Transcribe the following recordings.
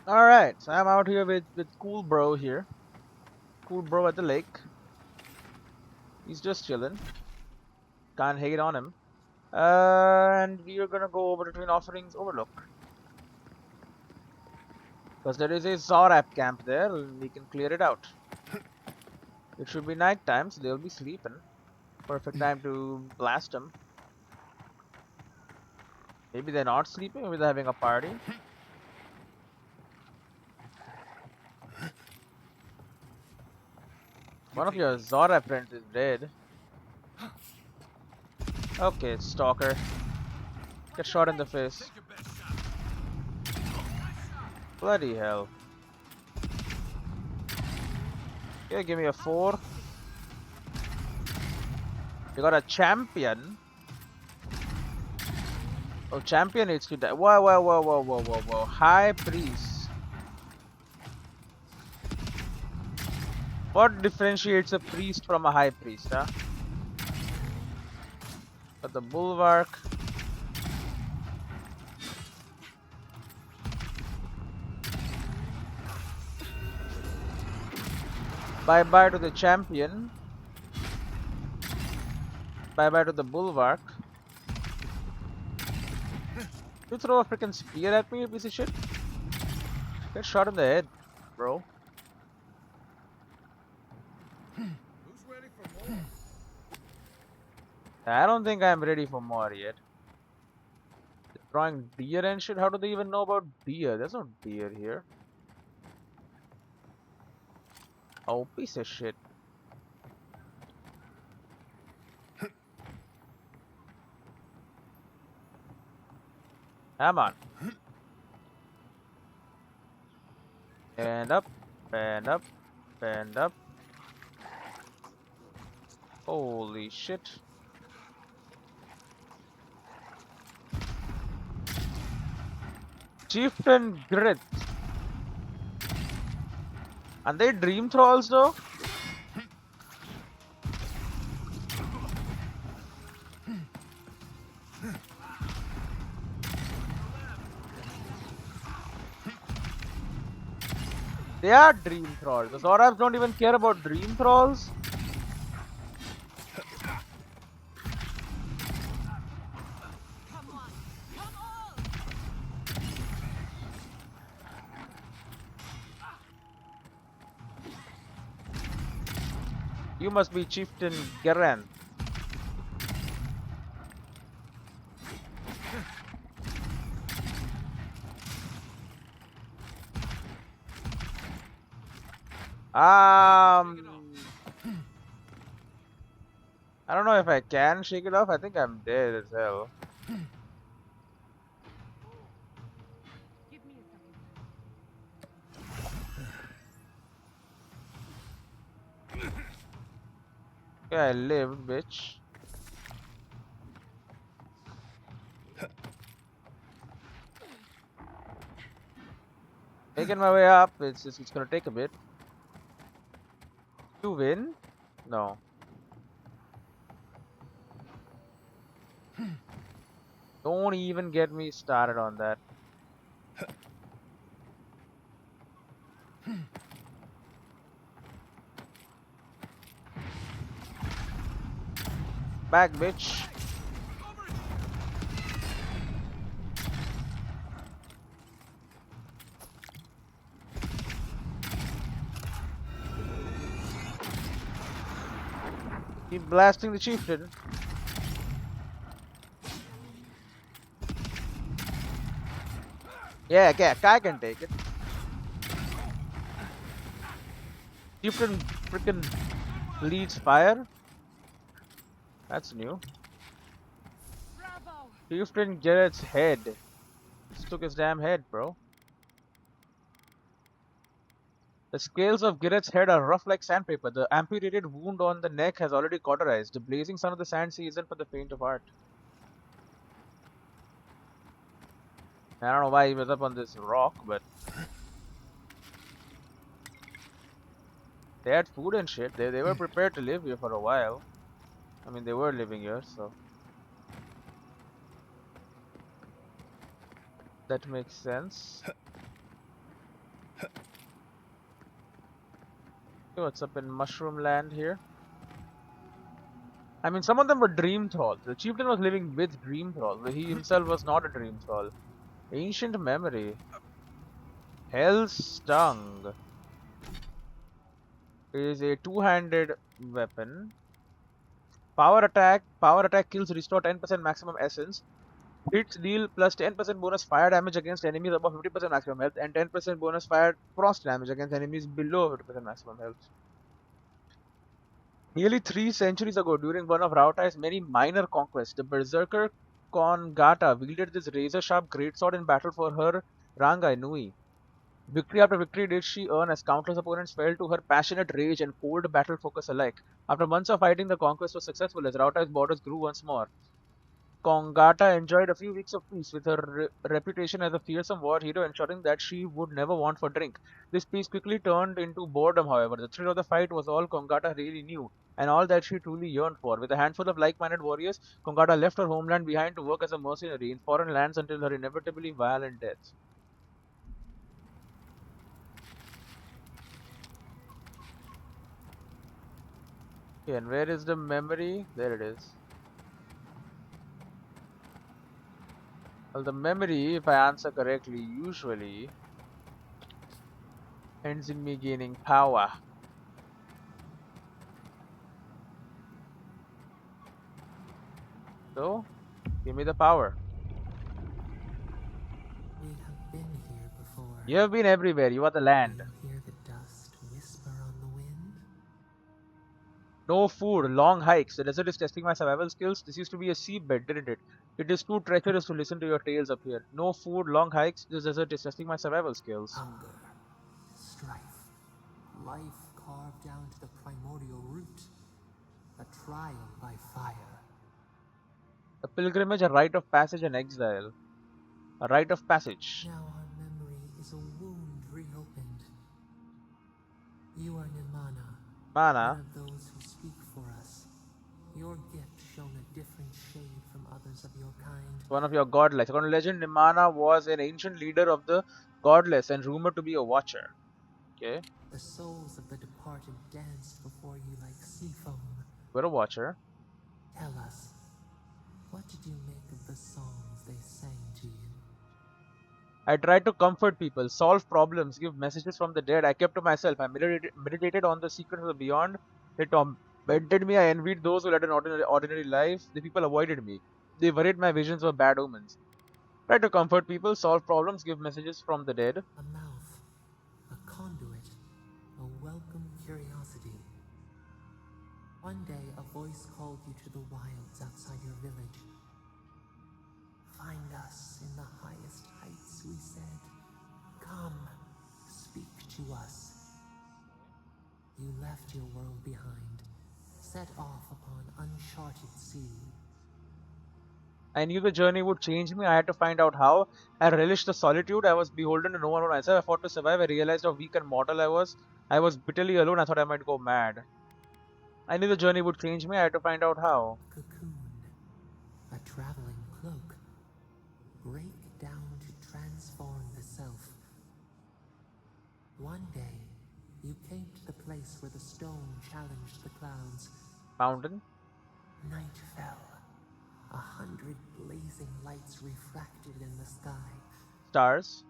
Alright, so I'm out here with cool bro here. Cool bro at the lake. He's just chilling. Can't hate on him. And we are gonna go over to Twin Offerings Overlook. Because there is a Zorap camp there, and we can clear it out. It should be night time, so they'll be sleeping. Perfect time to blast them. Maybe they're not sleeping, maybe they're having a party. One of your Zora friends is dead. Okay, stalker. Get shot in the face. Bloody hell. Yeah, give me a 4. You got a champion. Oh, champion needs to die. Whoa, whoa, whoa, whoa, whoa, whoa, whoa. High priest. What differentiates a priest from a high priest, huh? Got the bulwark. Bye bye to the champion. Bye bye to the bulwark. You throw a freaking spear at me, you piece of shit? Get shot in the head, bro. Who's ready for more? I don't think I'm ready for more yet. Drawing deer and shit? How do they even know about deer? There's no deer here. Oh, piece of shit. Come on. And up, and up, and up. Holy shit. Chieftain Grit. And they dream thralls though? They are dream thralls. The Zorabs don't even care about dream thralls. You must be Chieftain Garen. I don't know if I can shake it off. I think I'm dead as hell. Give me a second. Yeah, I lived, bitch. Making my way up. It's gonna take a bit. You win? No. Don't even get me started on that. Back, bitch. Keep blasting the chieftain. Yeah, I can take it. Chieftain freaking bleeds fire. That's new. Bravo! Chieftain Garrett's head. Just took his damn head, bro. The scales of Garrett's head are rough like sandpaper. The amputated wound on the neck has already cauterized. The blazing sun of the sand sea isn't for the faint of heart. I don't know why he was up on this rock, but they had food and shit. They were prepared to live here for a while. I mean, they were living here, so that makes sense. What's up in Mushroom Land here? I mean, some of them were dream thralls. The chieftain was living with dream thralls, but he himself was not a dream thrall. Ancient memory. Hell's Tongue is a two-handed weapon. Power attack. Power attack kills restore 10% maximum essence. Hits deal plus 10% bonus fire damage against enemies above 50% maximum health and 10% bonus fire frost damage against enemies below 50% maximum health. Nearly 3 centuries ago, during one of Raotai's many minor conquests, the berserker Kongata wielded this razor-sharp greatsword in battle for her Rangai Nui. Victory after victory did she earn as countless opponents fell to her passionate rage and cold battle focus alike. After months of fighting, the conquest was successful as Raotai's borders grew once more. Kongata enjoyed a few weeks of peace with her reputation as a fearsome war hero, ensuring that she would never want for drink. This peace quickly turned into boredom, however. The thrill of the fight was all Kongata really knew, and all that she truly yearned for. With a handful of like-minded warriors, Kongata left her homeland behind to work as a mercenary in foreign lands until her inevitably violent death. Okay, and where is the memory? There it is. Well, the memory, if I answer correctly, usually ends in me gaining power. So, give me the power. We have been here before. You have been everywhere. You are the Do land. you hear the dust whisper on the wind? No food, long hikes. The desert is testing my survival skills. This used to be a seabed, didn't it? It is too treacherous to listen to your tales up here. No food, long hikes. This desert is testing my survival skills. Hunger, strife, life carved down to the primordial root. A trial by fire. A pilgrimage, a rite of passage, and exile. A rite of passage. Now our memory is a wound reopened. You are Nimana, one Mana, of those who speak for us. Your gift shown a different shade from others of your kind. one of your godless. According to legend, Nimana was an ancient leader of the godless and rumored to be a watcher. Okay, The souls of the departed danced before you like sea foam. we're a watcher. Tell us, what did you make of the songs they sang to you? I tried to comfort people, solve problems, give messages from the dead. I kept to myself. I meditated on the secrets of the beyond. They tormented me. I envied those who led an ordinary life. The people avoided me. They worried my visions were bad omens. Tried to comfort people, solve problems, give messages from the dead. A mouth, a conduit, a welcome curiosity. One day, a voice called you to the wilds outside your village. Find us in the highest heights, we said. Come, speak to us. You left your world behind, set off upon uncharted sea. I knew the journey would change me. I had to find out how. I relished the solitude. I was beholden to no one but myself. I fought to survive. I realized how weak and mortal I was. I was bitterly alone. I thought I might go mad. I knew the journey would change me. I had to find out how. A cocoon, a traveling cloak. Break down to transform the self. One day, you came to the place where the stone challenged the clouds. Mountain. Night fell. 100 blazing lights refracted in the sky. Stars.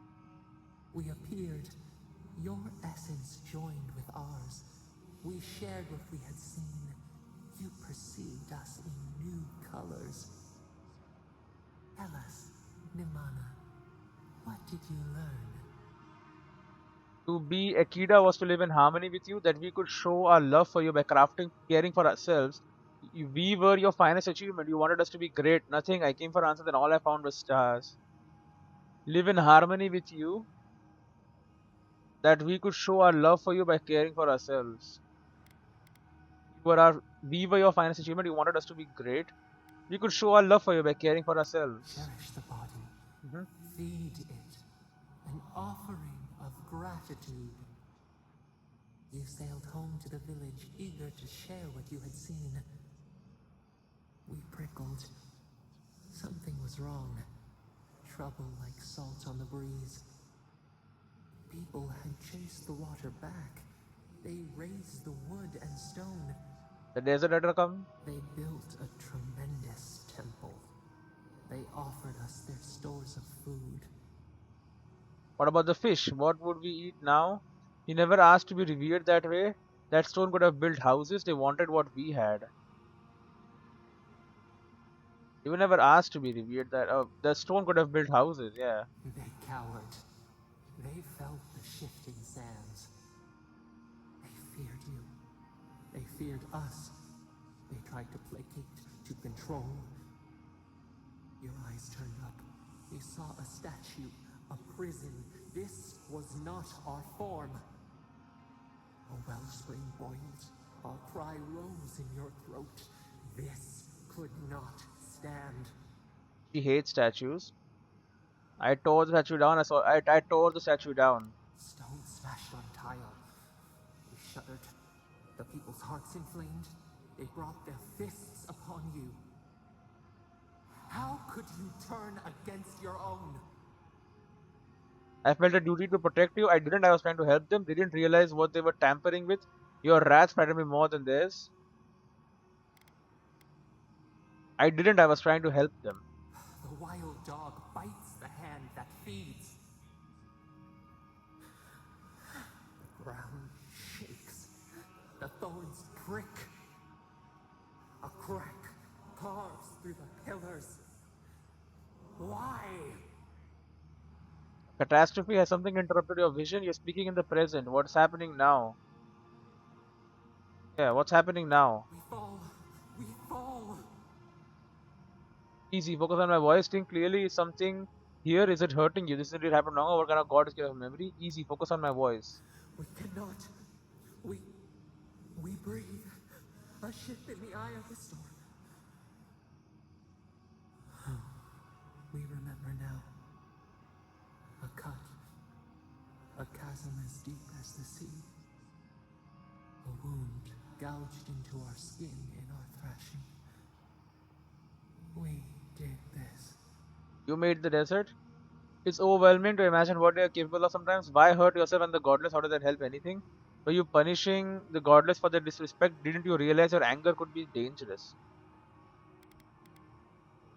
We appeared. Your essence joined with ours. We shared what we had seen. You perceived us in new colors. Tell us, Nimana, what did you learn? To be Akida was to live in harmony with you, that we could show our love for you by crafting, caring for ourselves. We were your finest achievement. You wanted us to be great. Nothing. I came for answers, and all I found was stars. Live in harmony with you, that we could show our love for you by caring for ourselves. We were your finest achievement. You wanted us to be great. We could show our love for you by caring for ourselves. Cherish the body. Mhm. Feed it. An offering of gratitude. You sailed home to the village, eager to share what you had seen. We prickled. Something was wrong. Trouble like salt on the breeze. People had chased the water back. They raised the wood and stone. The desert had to come. They built a tremendous temple. They offered us their stores of food. What about the fish? What would we eat now? He never asked to be revered that way. That stone could have built houses. They wanted what we had. You never asked to be revered that. Oh, the stone could have built houses. Yeah. They cowered. They felt the shifting sands. They feared you. They feared us. They tried to placate, to control. Your eyes turned up. You saw a statue, a prison. This was not our form. A wellspring boiled. Our cry rose in your throat. This could not stand. She hates statues. I tore the statue down. I tore the statue down. Stone smashed on tile. We shuddered. The people's hearts inflamed. They brought their fists upon you. How could you turn against your own? I felt a duty to protect you. I didn't. I was trying to help them. They didn't realize what they were tampering with. Your wrath frightened me more than theirs. I didn't. I was trying to help them. The wild dog bites the hand that feeds. The ground shakes. The thorns prick. A crack carves through the pillars. Why? Catastrophe has something interrupted your vision. You're speaking in the present. What's happening now? Yeah, what's happening now? We fall. We fall. Easy. Focus on my voice. Think clearly. Is something here? Is it hurting you? This did happen now. What kind of god is giving memory? Easy. Focus on my voice. We cannot. We breathe. A ship in the eye of the storm. We remember now. A cut. A chasm as deep as the sea. A wound gouged into our skin in our thrashing. We did this. You made the desert. It's overwhelming to imagine what they are capable of sometimes. Why hurt yourself and the godless? How does that help anything? Were you punishing the godless for their disrespect? Didn't you realize your anger could be dangerous?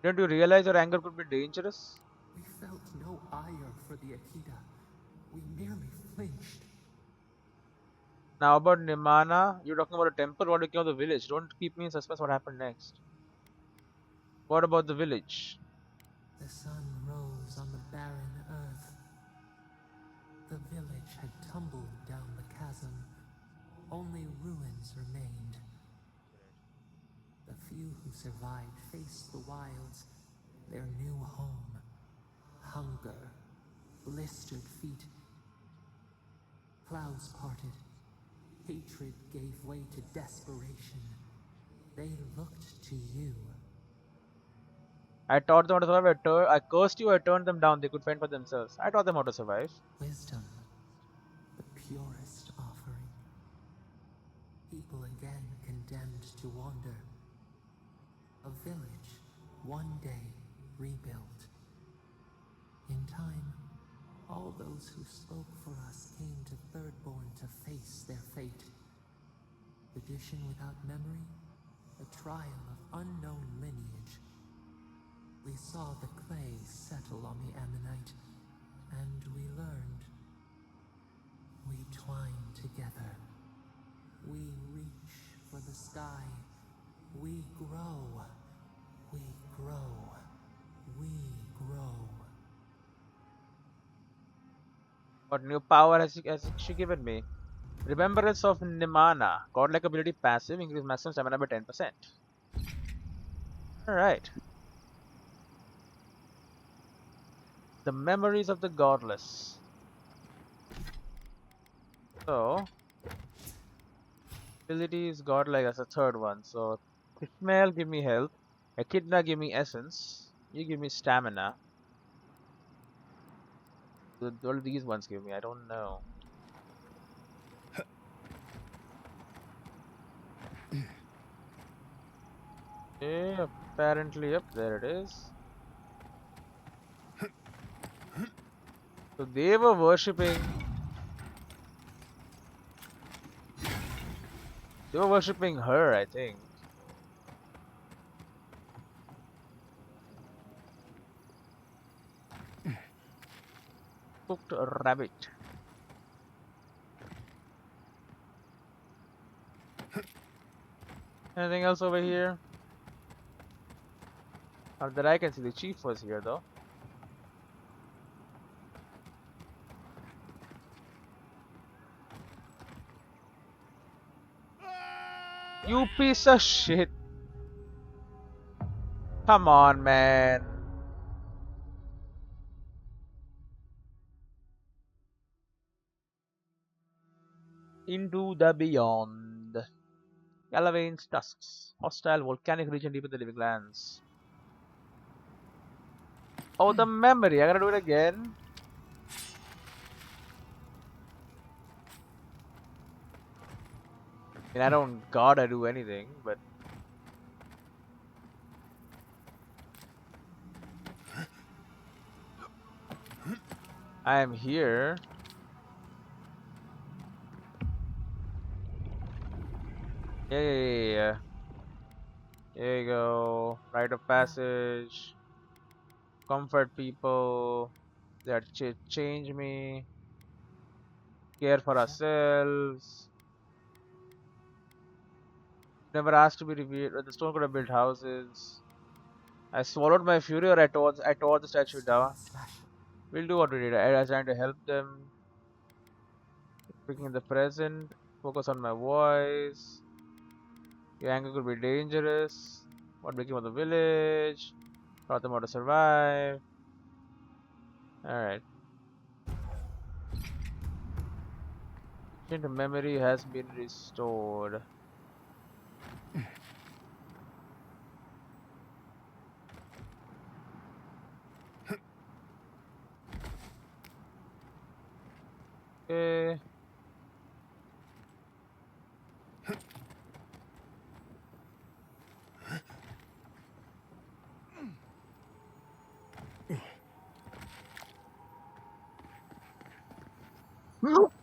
Didn't you realize your anger could be dangerous? We felt no ire for the Aedyr. We merely flinched. Now about Nimana, you're talking about a temple. What about the village? Don't keep me in suspense. What happened next? What about the village? The sun rose on the barren earth. The village had tumbled down the chasm. Only ruins remained. The few who survived faced the wilds, their new home. Hunger, blistered feet. Clouds parted. Hatred gave way to desperation. They looked to you. I taught them how to survive. I cursed you. I turned them down. They could fend for themselves. I taught them how to survive. Wisdom, the purest offering. People again condemned to wander. A village, one day rebuilt. In time, all those who spoke for us came to Thirdborn to face their fate. Tradition without memory, a trial of unknown lineage. We saw the clay settle on the ammonite, and we learned. We twine together. We reach for the sky. We grow. We grow. We grow. What new power has she given me? Remembrance of Nimana. Godlike ability passive. Increase maximum stamina by 10%. Alright. The memories of the godless. So, abilities godlike as a third one. So, Ishmael give me health. Echidna give me essence. You give me stamina. What do these ones give me? I don't know. Okay, apparently, yep, there it is. So they were worshipping They were worshipping her, I think. Cooked rabbit. Anything else over here? Not that I can see. The chief was here though. You piece of shit. Come on, man. Into the beyond. Galavane's tusks. Hostile volcanic region deep in the living lands. Oh, the memory. I gotta do it again. I mean, I don't gotta do anything, but I am here. Yeah. There you go. Rite of passage. Comfort people. That change me. Care for ourselves. Never asked to be revealed. The stone could have built houses. I swallowed my fury or I tore the statue down. We'll do what we did. I was trying to help them. Speaking in the present. Focus on my voice. Your anger could be dangerous. What became of the village? Taught them how to survive. Alright. Ancient memory has been restored. Okay.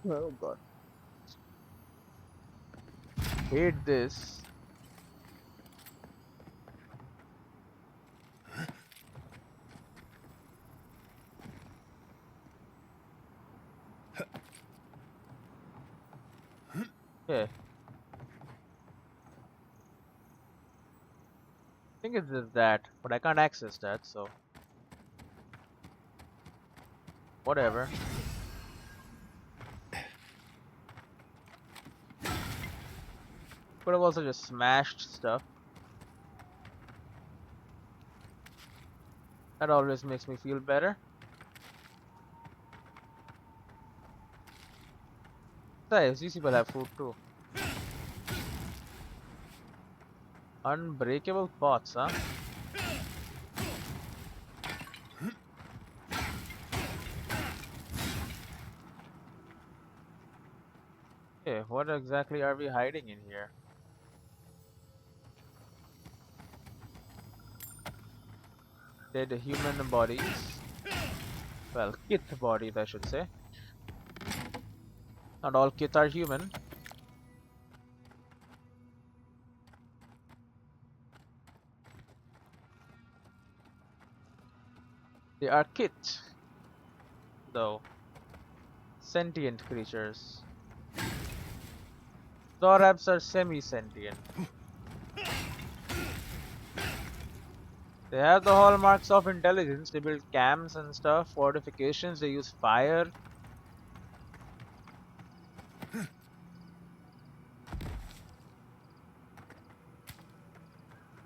Oh god. Hate this. Okay. I think it's just that, but I can't access that, so whatever. Could have also just smashed stuff. That always makes me feel better. Besides, these people have food too. Unbreakable pots, huh? Okay, what exactly are we hiding in here? Dead human bodies. Well, kith bodies, I should say. Not all kith are human. They are kith, though. Sentient creatures. Thoraps are semi-sentient. They have the hallmarks of intelligence. They build camps and stuff, fortifications, they use fire.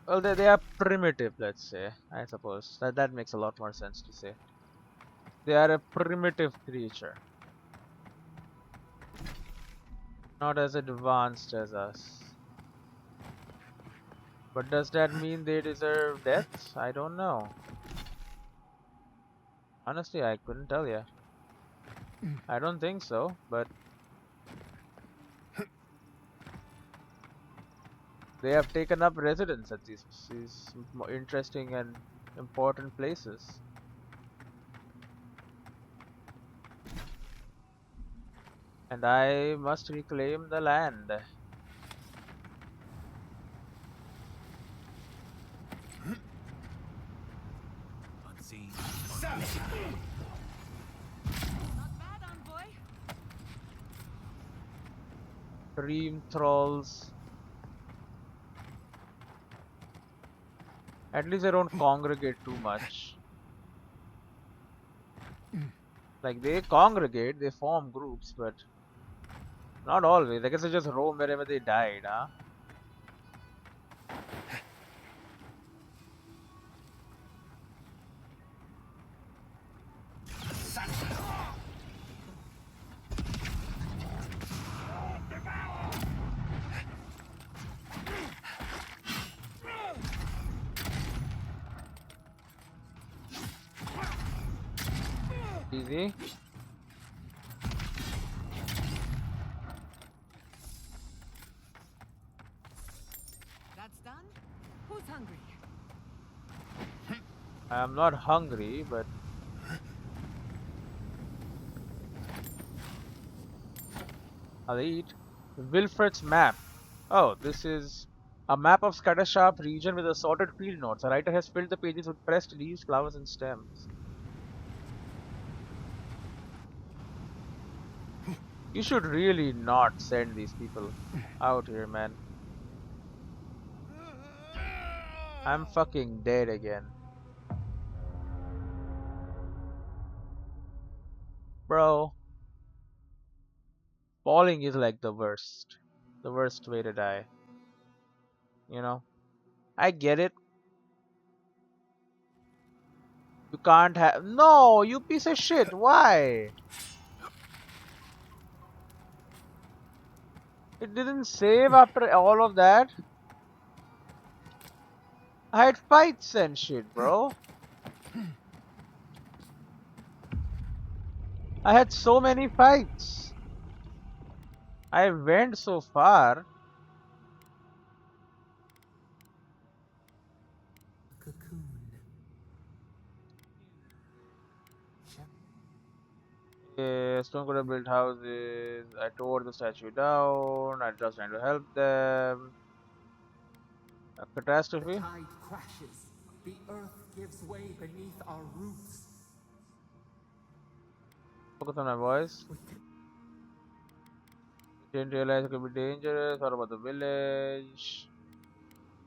Well, they are primitive, let's say. I suppose. That makes a lot more sense to say. They are a primitive creature. Not as advanced as us. But does that mean they deserve death? I don't know. Honestly, I couldn't tell you. I don't think so, but they have taken up residence at these interesting and important places. And I must reclaim the land. Dream Thralls. At least they don't congregate too much. Like they congregate, they form groups, but not always. I guess they just roam wherever they died, huh? Easy. That's done? Who's hungry? I'm not hungry, but I'll eat. Wilfred's map. Oh, this is a map of Scattersharp region with assorted field notes. The writer has filled the pages with pressed leaves, flowers, and stems. You should really not send these people out here, man. I'm fucking dead again. Bro, falling is like the worst. The worst way to die. You know? I get it. You can't have. No, you piece of shit. Why? It didn't save after all of that. I had fights and shit, bro. I had so many fights. I went so far. A cocoon. Yes, don't go to build houses. I tore the statue down. I just trying to help them. A The catastrophe? tide crashes. The earth gives way beneath our roots. Focus on my voice. We can Didn't realize it could be dangerous. What about the village?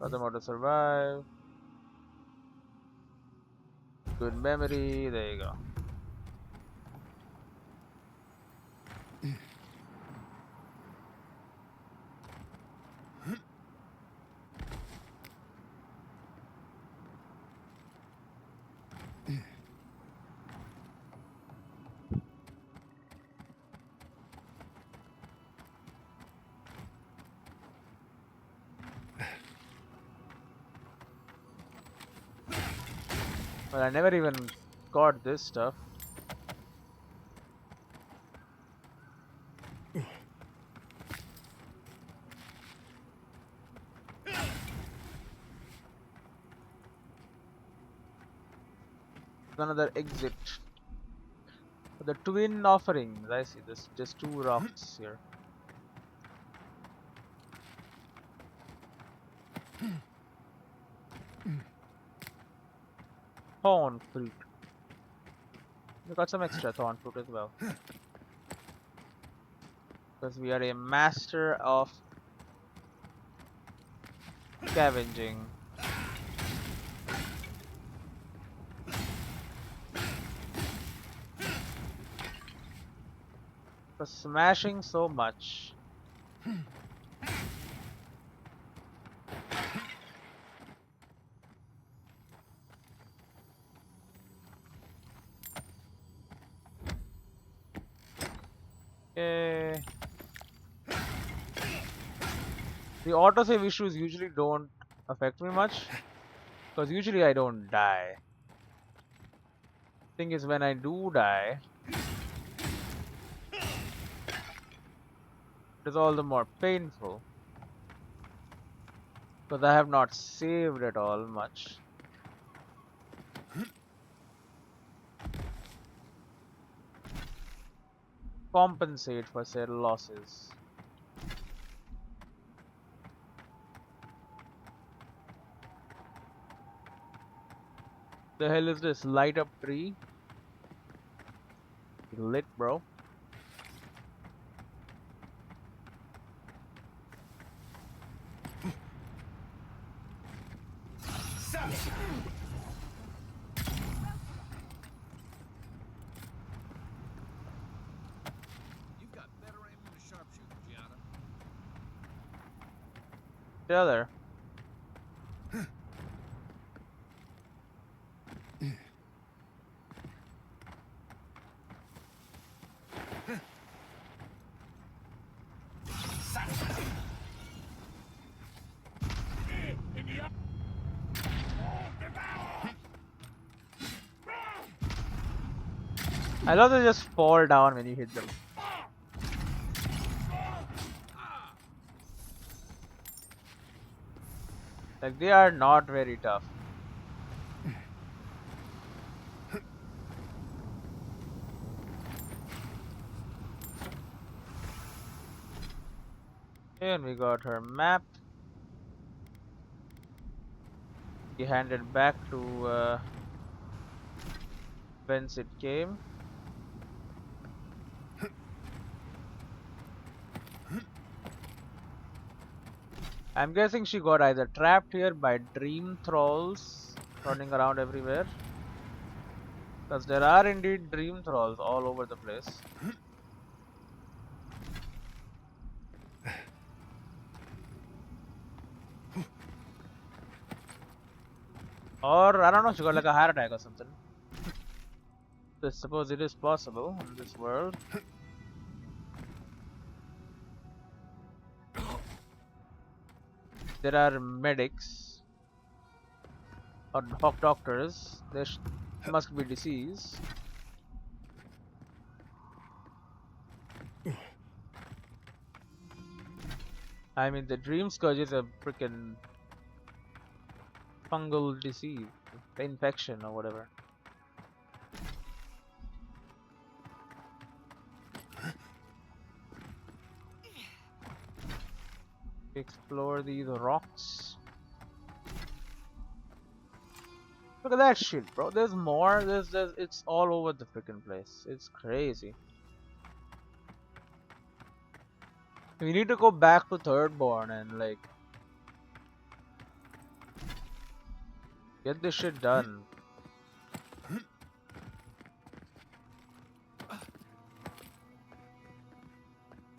Taught them how to survive. Good memory. There you go. Well, I never even got this stuff. Another exit. The twin offerings. I see this. Just two rocks here. Thorn fruit. We got some extra thorn fruit as well. Because we are a master of scavenging. For smashing so much. Okay. The autosave issues usually don't affect me much. Because usually I don't die. Thing is, when I do die, it is all the more painful. Because I have not saved at all much. Compensate for said losses. The hell is this? Light up tree? Lit, bro. Tell her. I love they just fall down when you hit them. Like they are not very tough. And we got her map. We hand it back to whence it came. I'm guessing she got either trapped here by dream thralls running around everywhere. Because there are indeed dream thralls all over the place. Or, I don't know, she got like a heart attack or something. I suppose it is possible in this world. There are medics or doctors. There must be disease. I mean, the dream scourge is a freaking fungal disease, infection or whatever. Explore these rocks. Look at that shit, bro. There's more. It's all over the freaking place. It's crazy. We need to go back to Thirdborn and like get this shit done.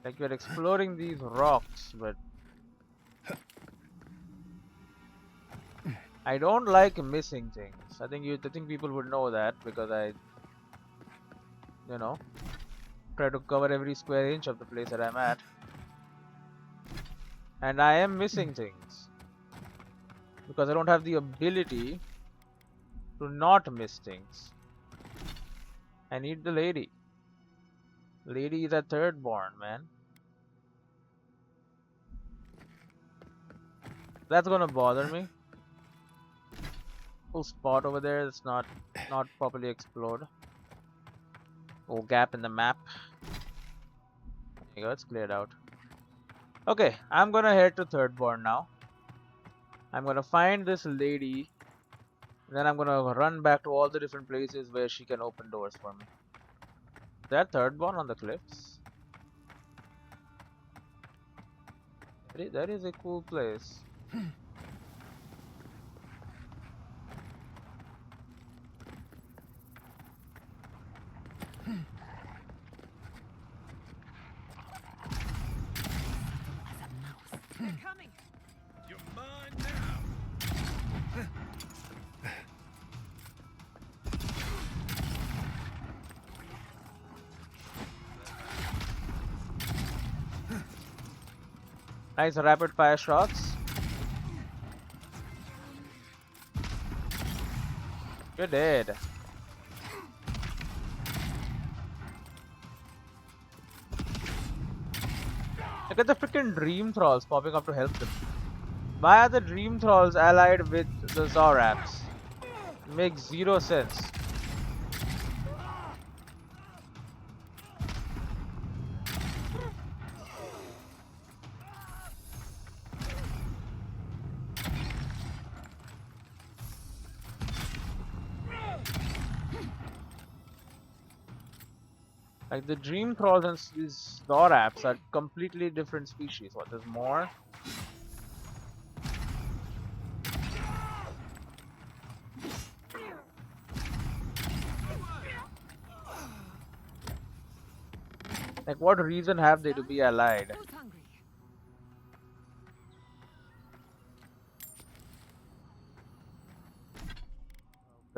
Like we're exploring these rocks, but I don't like missing things. I think people would know that because I, you know, try to cover every square inch of the place that I'm at, and I am missing things because I don't have the ability to not miss things. I need the lady. Lady is a Thirdborn, man. That's gonna bother me. Full spot over there that's not properly explored. Oh, gap in the map. There you go, it's cleared out. Okay, I'm gonna head to Thirdborn now. I'm gonna find this lady. Then I'm gonna run back to all the different places where she can open doors for me. Is that Thirdborn on the cliffs? That is a cool place. They're coming. You're mine now. Nice rapid fire shots. You're dead. Look at the freaking dream thralls popping up to help them. Why are the dream thralls allied with the Zoraps? It makes zero sense. Like the dream thralls and these Zoraps are completely different species. What, there's more? Like what reason have they to be allied? Who's hungry?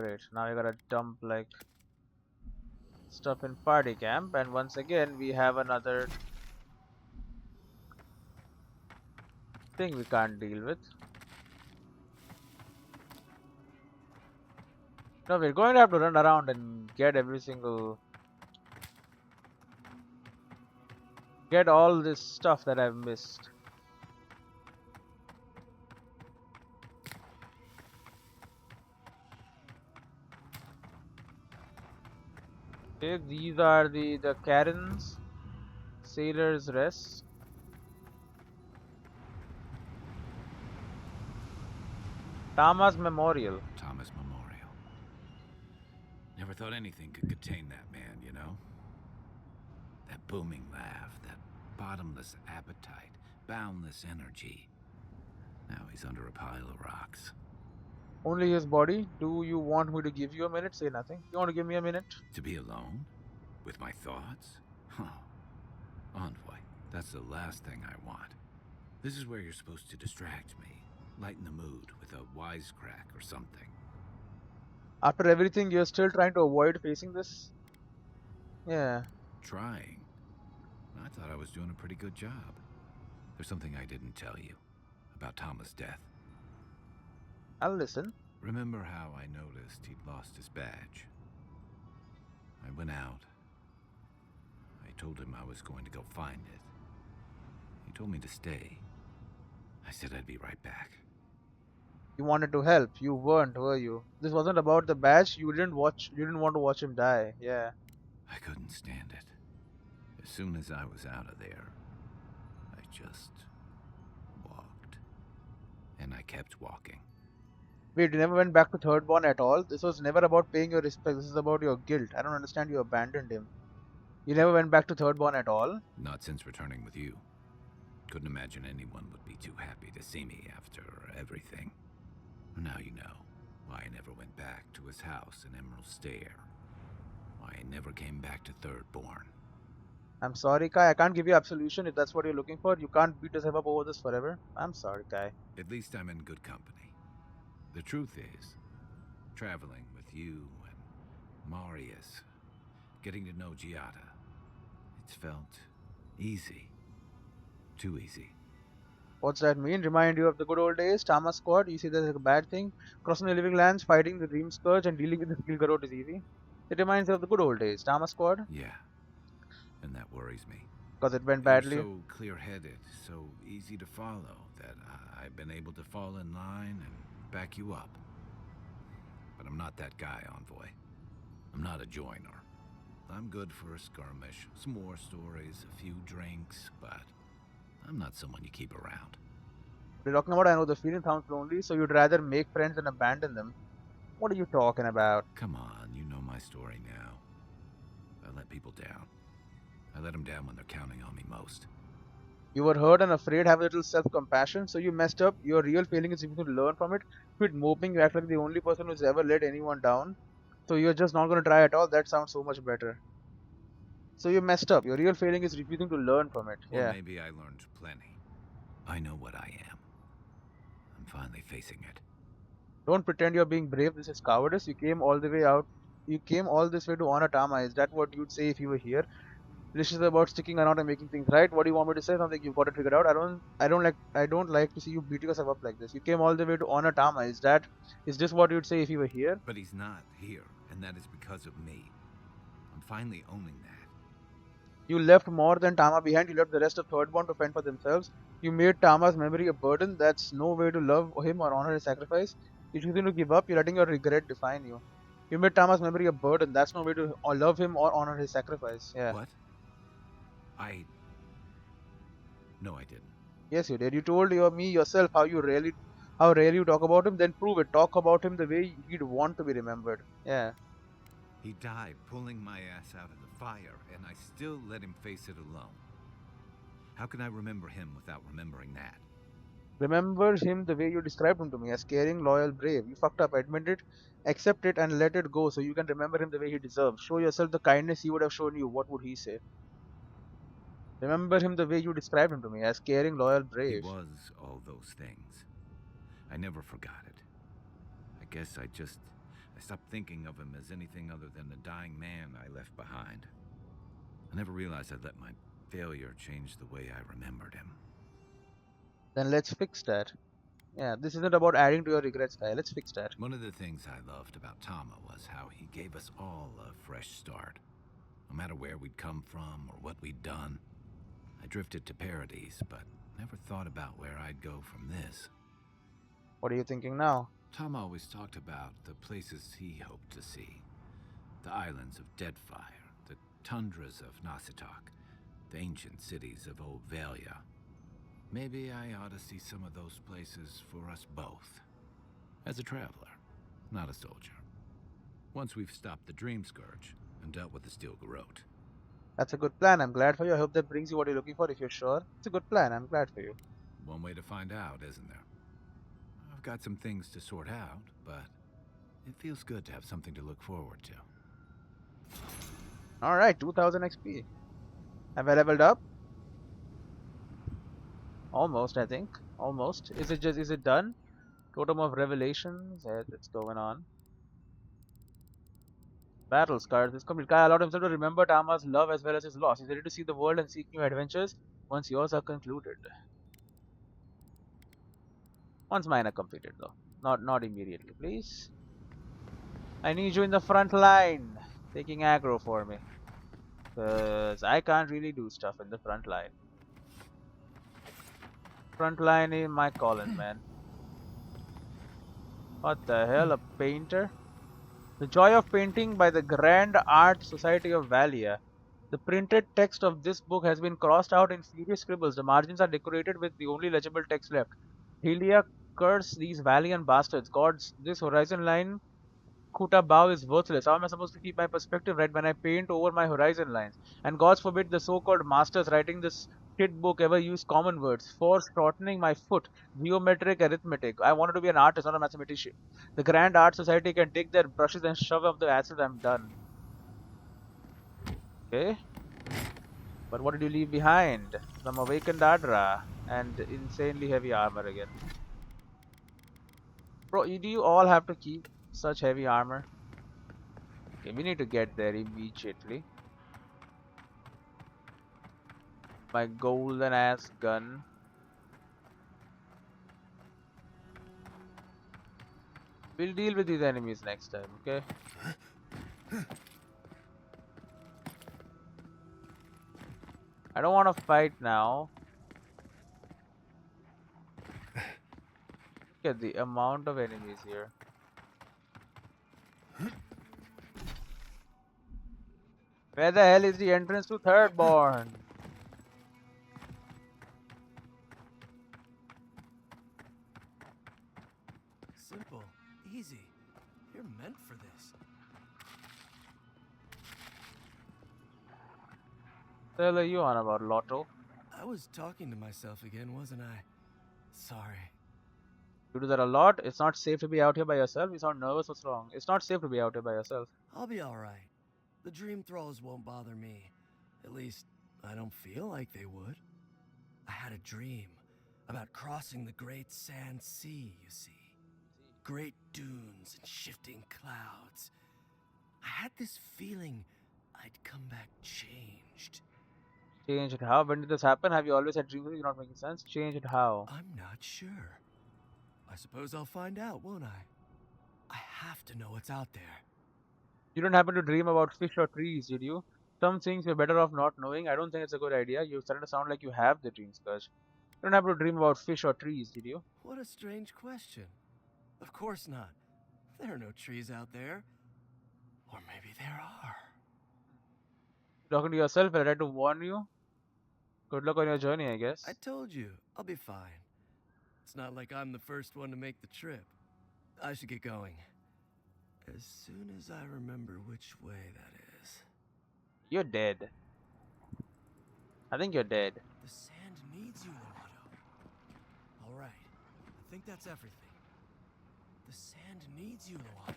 Great. Now I gotta dump like stuff in party camp, and once again we have another thing we can't deal with. No, we're going to have to run around and get get all this stuff that I've missed. Okay, these are the Karen's Sailor's Rest. Tama's Memorial. Thomas Memorial. Never thought anything could contain that man, you know? That booming laugh, that bottomless appetite, boundless energy. Now he's under a pile of rocks. Only his body. Do you want me to give you a minute? Say nothing. You want to give me a minute? To be alone? With my thoughts? Huh. Envoy, that's the last thing I want. This is where you're supposed to distract me, lighten the mood with a wisecrack or something. After everything, you're still trying to avoid facing this? Yeah. Trying? I thought I was doing a pretty good job. There's something I didn't tell you about Tama's death. I'll listen. Remember how I noticed he'd lost his badge? I went out. I told him I was going to go find it. He told me to stay. I said I'd be right back. You wanted to help. You weren't, were you? This wasn't about the badge. You didn't want to watch him die. Yeah. I couldn't stand it. As soon as I was out of there, I just walked. And I kept walking. Wait, you never went back to Third Born at all? This was never about paying your respect. This is about your guilt. I don't understand. You abandoned him. You never went back to Third Born at all? Not since returning with you. Couldn't imagine anyone would be too happy to see me after everything. Now you know why I never went back to his house in Emerald Stair. Why I never came back to Third Born. I'm sorry, Kai. I can't give you absolution if that's what you're looking for. You can't beat yourself up over this forever. I'm sorry, Kai. At least I'm in good company. The truth is, traveling with you and Marius, getting to know Giada, it's felt easy. Too easy. What's that mean? Remind you of the good old days? Tama squad? You see there's a bad thing? Crossing the living lands, fighting the dream scourge, and dealing with the skill garrote is easy. It reminds you of the good old days. Tama squad? Yeah, and that worries me. Because it went badly. You're so clear-headed, so easy to follow, that I've been able to fall in line and back you up. But I'm not that guy, Envoy. I'm not a joiner. I'm good for a skirmish, some war stories, a few drinks, but I'm not someone you keep around. What are you talking about? I know the feeling sounds lonely, so you'd rather make friends than abandon them. What are you talking about? Come on, you know my story now. I let people down. I let them down when they're counting on me most. You were hurt and afraid, have a little self-compassion, so you messed up. Your real feeling is you need to learn from it. Quit moping, you act like the only person who's ever let anyone down. So you're just not going to try at all. That sounds so much better. So you messed up. Your real feeling is refusing to learn from it. Well, yeah. maybe I learned plenty. I know what I am. I'm finally facing it. Don't pretend you're being brave. This is cowardice. You came all the way out. You came all this way to honor Tama. Is that what you'd say if you were here? This is about sticking around and making things right. What do you want me to say? Something you've got it figured out. I don't like to see you beat yourself up like this. You came all the way to honor Tama. Is this what you'd say if you were here? But he's not here, and that is because of me. I'm finally owning that. You left more than Tama behind. You left the rest of Third Born to fend for themselves. You made Tama's memory a burden. That's no way to love him or honor his sacrifice. You're choosing to give up. You're letting your regret define you. You made Tama's memory a burden. That's no way to love him or honor his sacrifice. Yeah. What? No, I didn't. Yes, you did. You told yourself how rarely you talk about him. Then prove it. Talk about him the way he'd want to be remembered. Yeah. He died pulling my ass out of the fire, and I still let him face it alone. How can I remember him without remembering that? Remember him the way you described him to me, as caring, loyal, brave. You fucked up. Admit it, accept it, and let it go so you can remember him the way he deserves. Show yourself the kindness he would have shown you. What would he say? Remember him the way you described him to me, as caring, loyal, brave. He was all those things. I never forgot it. I guess I I stopped thinking of him as anything other than the dying man I left behind. I never realized I'd let my failure change the way I remembered him. Then let's fix that. Yeah, this isn't about adding to your regrets, guy. Let's fix that. One of the things I loved about Tama was how he gave us all a fresh start. No matter where we'd come from or what we'd done. I drifted to Paradise, but never thought about where I'd go from this. What are you thinking now? Tom always talked about the places he hoped to see. The islands of Deadfire, the tundras of Nasitok, the ancient cities of Old Valia. Maybe I ought to see some of those places for us both. As a traveler, not a soldier. Once we've stopped the Dream Scourge and dealt with the Steel Garrote. That's a good plan. I'm glad for you. I hope that brings you what you're looking for if you're sure. It's a good plan. I'm glad for you. One way to find out, isn't there? I've got some things to sort out, but it feels good to have something to look forward to. Alright, 2000 XP. Have I leveled up? Almost, I think. Almost. Is it done? Totem of Revelations. Yeah, it's going on. Battle Scars. This complete. Guy allowed himself to remember Tama's love as well as his loss. He's ready to see the world and seek new adventures once yours are concluded. Once mine are completed though. Not immediately, please. I need you in the front line. Taking aggro for me. Because I can't really do stuff in the front line. Front line is my calling, man. What the hell? A painter? The Joy of Painting by the Grand Art Society of Valia. The printed text of this book has been crossed out in furious scribbles. The margins are decorated with the only legible text left. Helia, curse these Valian bastards. Gods, this horizon line Kuta Bao is worthless. How am I supposed to keep my perspective right when I paint over my horizon lines? And gods forbid the so-called masters writing this shit book ever use common words. For shortening my foot. Geometric arithmetic. I wanted to be an artist, not a mathematician. The Grand Art Society can take their brushes and shove up the acid. I'm done. Okay. But what did you leave behind? Some awakened Aedyr and insanely heavy armor again. Bro, do you all have to keep such heavy armor? Okay, we need to get there immediately. My golden ass gun. We'll deal with these enemies next time, okay? I don't want to fight now. Look at the amount of enemies here. Where the hell is the entrance to Thirdborn? Simple, easy. You're meant for this. The hell are you on about, Lotto? I was talking to myself again, wasn't I? Sorry. You do that a lot. It's not safe to be out here by yourself. You sound nervous. What's wrong? It's not safe to be out here by yourself. I'll be alright. The dream thralls won't bother me. At least, I don't feel like they would. I had a dream about crossing the great sand sea, you see. Great dunes and shifting clouds. I had this feeling I'd come back changed. Change it how? When did this happen? Have you always had dreams? You're not making sense. Change it how? I'm not sure. I suppose I'll find out, won't I? I have to know what's out there. You don't happen to dream about fish or trees, did you? Some things you're better off not knowing. I don't think it's a good idea. You're starting to sound like you have the dream scourge. You don't happen to dream about fish or trees, did you? What a strange question. Of course not. There are no trees out there. Or maybe there are. Talking to yourself, I tried to warn you. Good luck on your journey, I guess. I told you, I'll be fine. It's not like I'm the first one to make the trip. I should get going. As soon as I remember which way that is. You're dead. I think you're dead. The sand needs you, Loato. Alright, I think that's everything. The sand needs you, Loato.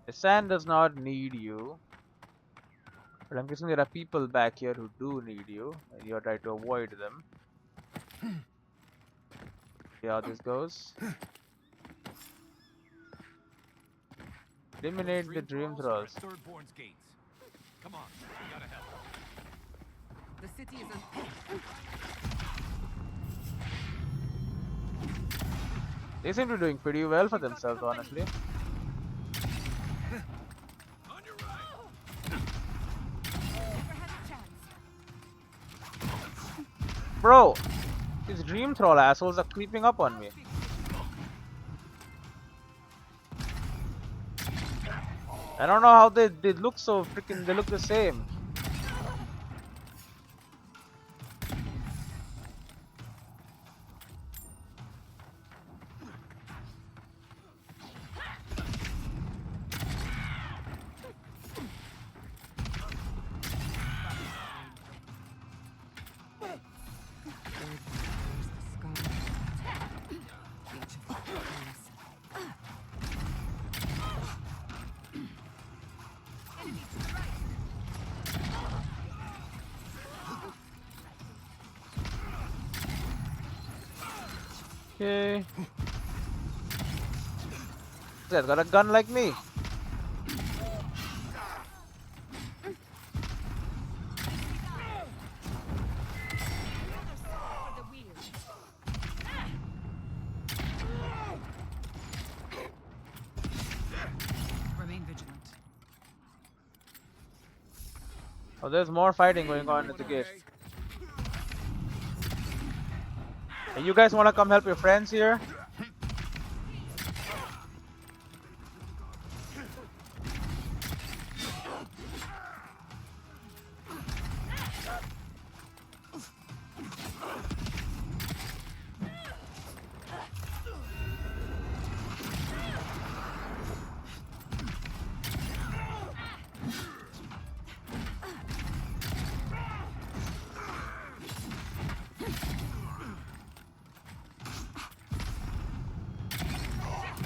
The sand does not need you. But I'm guessing there are people back here who do need you, and you're trying to avoid them. See how this goes. Eliminate the dream thralls. Thirdborn's gates. Come on, we gotta help. The city is in. They seem to be doing pretty well for themselves, honestly. On your right. Never had a chance. Bro, these dream thrall assholes are creeping up on me. I don't know how they look so freaking. They look the same. Okay. This guy's got a gun like me. Remain vigilant. Oh, there's more fighting going on at the gate. Hey, you guys want to come help your friends here?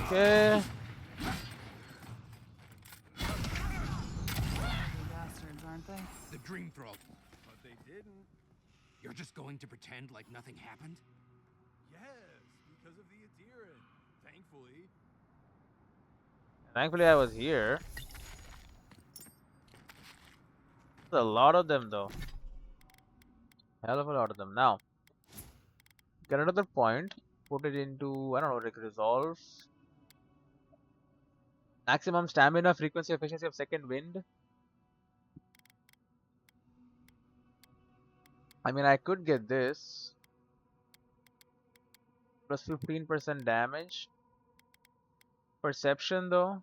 Okay. Bastards, aren't they? The dream thrall. But they didn't. You're just going to pretend like nothing happened? Yes, because of the Aedyr, thankfully. Thankfully, I was here. There's a lot of them, though. Hell of a lot of them. Now, get another point. Put it into, I don't know, like resolve. Maximum stamina, frequency, efficiency of second wind. I mean, I could get this. Plus 15% damage. Perception, though.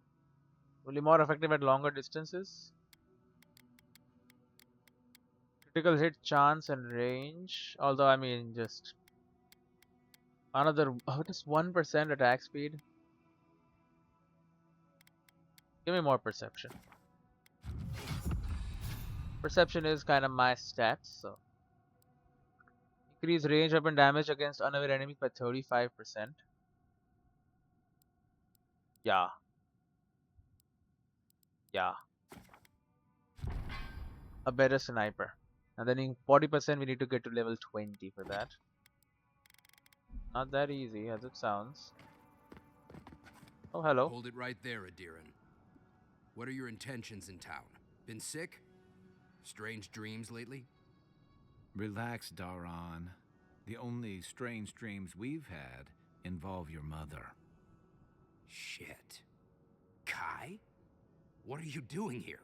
Will be more effective at longer distances. Critical hit chance and range. Although, I mean, just another. Oh, just 1% attack speed. Give me more perception. Perception is kind of my stats, so. Increase range weapon damage against unaware enemies by 35%. Yeah. Yeah. A better sniper. And then in 40% we need to get to level 20 for that. Not that easy as it sounds. Oh, hello. Hold it right there, Aedyr. What are your intentions in town? Been sick? Strange dreams lately? Relax, Daron. The only strange dreams we've had involve your mother. Shit. Kai? What are you doing here?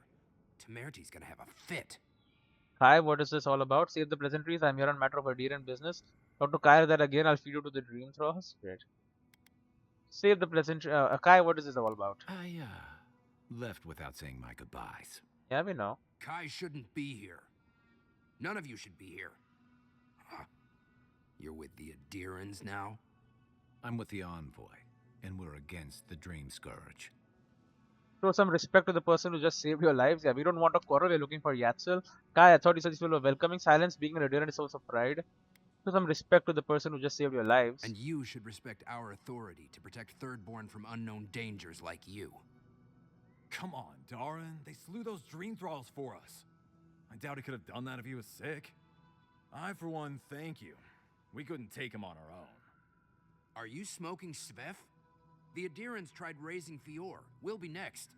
Temerty's gonna have a fit. Hi, what is this all about? Save the pleasantries. I'm here on matter of Aedyr and business. Talk to Kai that again. I'll feed you to the dream thralls. Great. Save the pleasantry. Kai, what is this all about? I, left without saying my goodbyes. Yeah, we know. Kai shouldn't be here. None of you should be here. Huh. You're with the Aedyrans now? I'm with the envoy, and we're against the Dream Scourge. Show some respect to the person who just saved your lives. Yeah, we don't want a quarrel. We're looking for Yatsel. Kai, I thought you said these people were welcoming. Silence being an Aedyran is a source of pride. Show some respect to the person who just saved your lives. And you should respect our authority to protect Thirdborn from unknown dangers like you. Come on, Daron. They slew those dream thralls for us. I doubt he could have done that if he was sick. I, for one, thank you. We couldn't take him on our own. Are you smoking Svef? The Aedyrans tried raising Fior. We'll be next.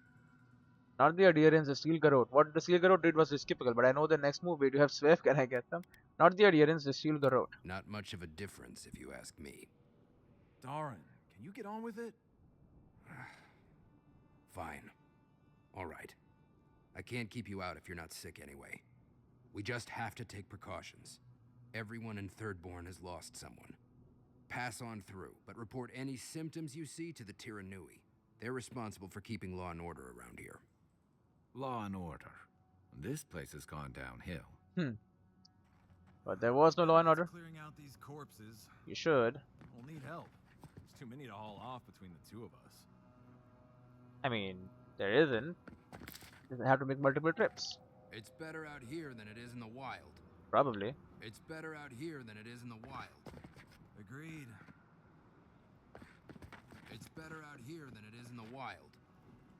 Not the adherence, the steel garrote. What the steel garrote did was skippable, but I know the next move we do have swift. Can I get them? Not the adherence, the steel garrote. Not much of a difference, if you ask me. Darren, can you get on with it? Fine. All right. I can't keep you out if you're not sick anyway. We just have to take precautions. Everyone in Thirdborn has lost someone. Pass on through, but report any symptoms you see to the Tiranui. They're responsible for keeping law and order around here. Law and order. This place has gone downhill. But there was no law and order. Clearing out these corpses. You should. We'll need help. There's too many to haul off between the two of us. I mean, there isn't. Doesn't have to make multiple trips. It's better out here than it is in the wild. Probably. It's better out here than it is in the wild. Agreed. It's better out here than it is in the wild.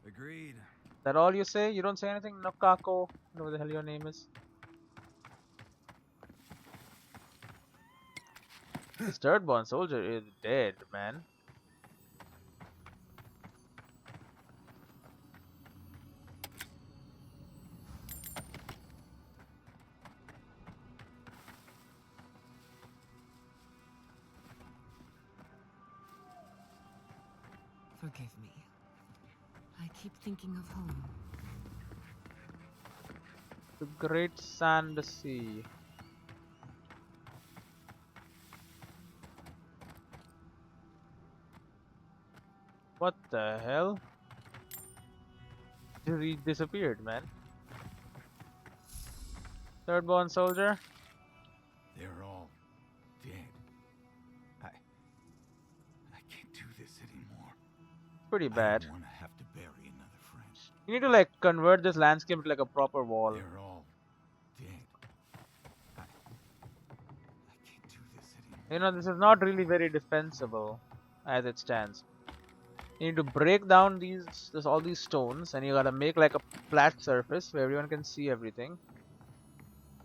Agreed. Is that all you say? You don't say anything? Nokako? Whatever the hell your name is. This third-born soldier is dead, man. Forgive me. I keep thinking of home. The Great Sand Sea. What the hell? He disappeared, man. Third-born soldier. They're all dead. I can't do this anymore. Pretty I bad. don't want to have to bury another friend. You need to like convert this landscape to like a proper wall. They're all dead. I can't do this anymore. You know, this is not really very defensible as it stands. You need to break down all these stones, and you gotta make like a flat surface where everyone can see everything.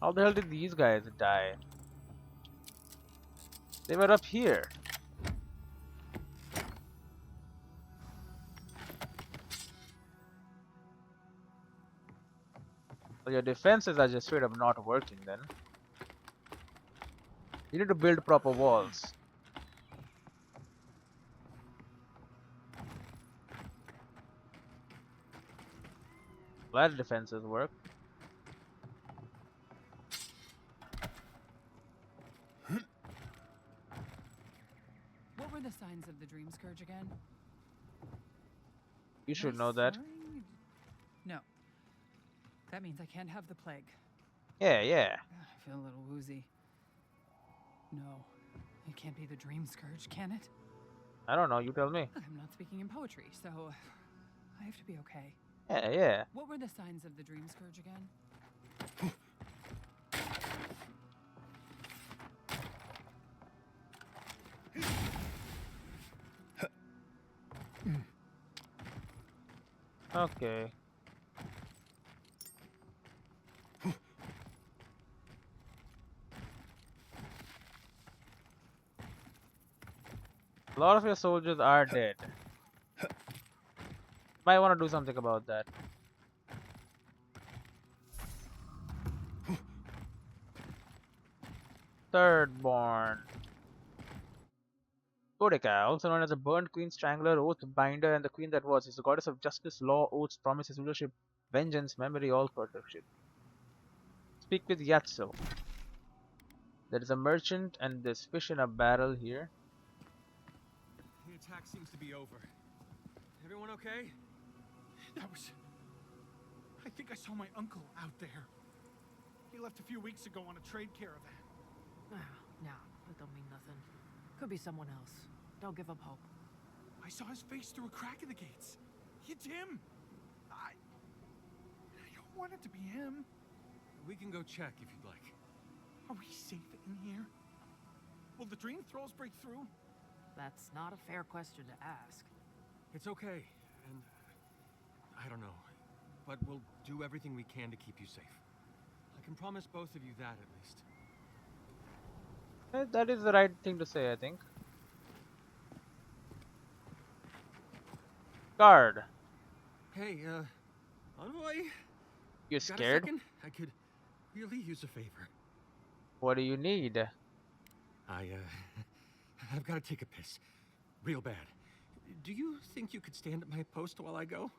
How the hell did these guys die? They were up here. Well, your defenses are just straight up not working then. You need to build proper walls. Glad defenses work. What were the signs of the Dream Scourge again? You should Am I know that. slurring? No. That means I can't have the plague. Yeah, yeah. I feel a little woozy. No. It can't be the Dream Scourge, can it? I don't know, you tell me. I'm not speaking in poetry, so I have to be okay. Yeah, yeah. What were the signs of the Dream Scourge again? Okay. A lot of your soldiers are dead. Might want to do something about that. Thirdborn. Boudica, also known as the Burned Queen, Strangler, Oath Binder, and the Queen that was, is the goddess of justice, law, oaths, promises, rulership, vengeance, memory, all protection. Speak with Yatso. There is a merchant and there's fish in a barrel here. The attack seems to be over. Everyone okay? I think I saw my uncle out there. He left a few weeks ago on a trade caravan. No, that don't mean nothing. Could be someone else. Don't give up hope. I saw his face through a crack in the gates. It's him. I don't want it to be him. We can go check if you'd like. Are we safe in here? Will the dream thralls break through? That's not a fair question to ask. It's okay, and I don't know, but we'll do everything we can to keep you safe. I can promise both of you that, at least. That is the right thing to say, I think. Guard. Hey, Envoy, You got a scared? second? I could really use a favor. What do you need? I've got to take a piss. Real bad. Do you think you could stand at my post while I go?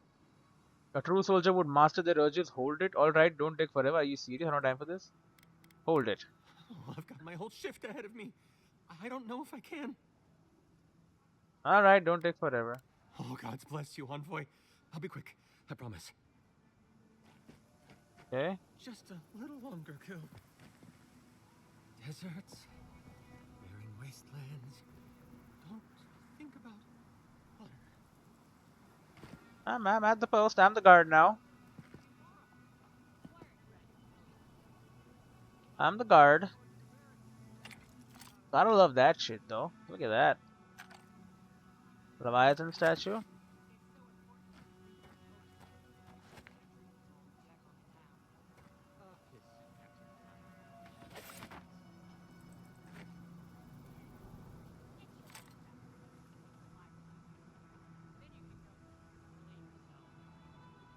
A true soldier would master their urges. Hold it. Alright, don't take forever. Are you serious? I don't have time for this. Hold it. Oh, I've got my whole shift ahead of me. I don't know if I can. Alright, don't take forever. Oh, God bless you, Envoy. I'll be quick. I promise. Okay. Just a little longer, Kill. Deserts, barren wastelands. Don't think about water. I'm at the post. I'm the guard now. I'm the guard. Gotta love that shit though. Look at that. Leviathan statue.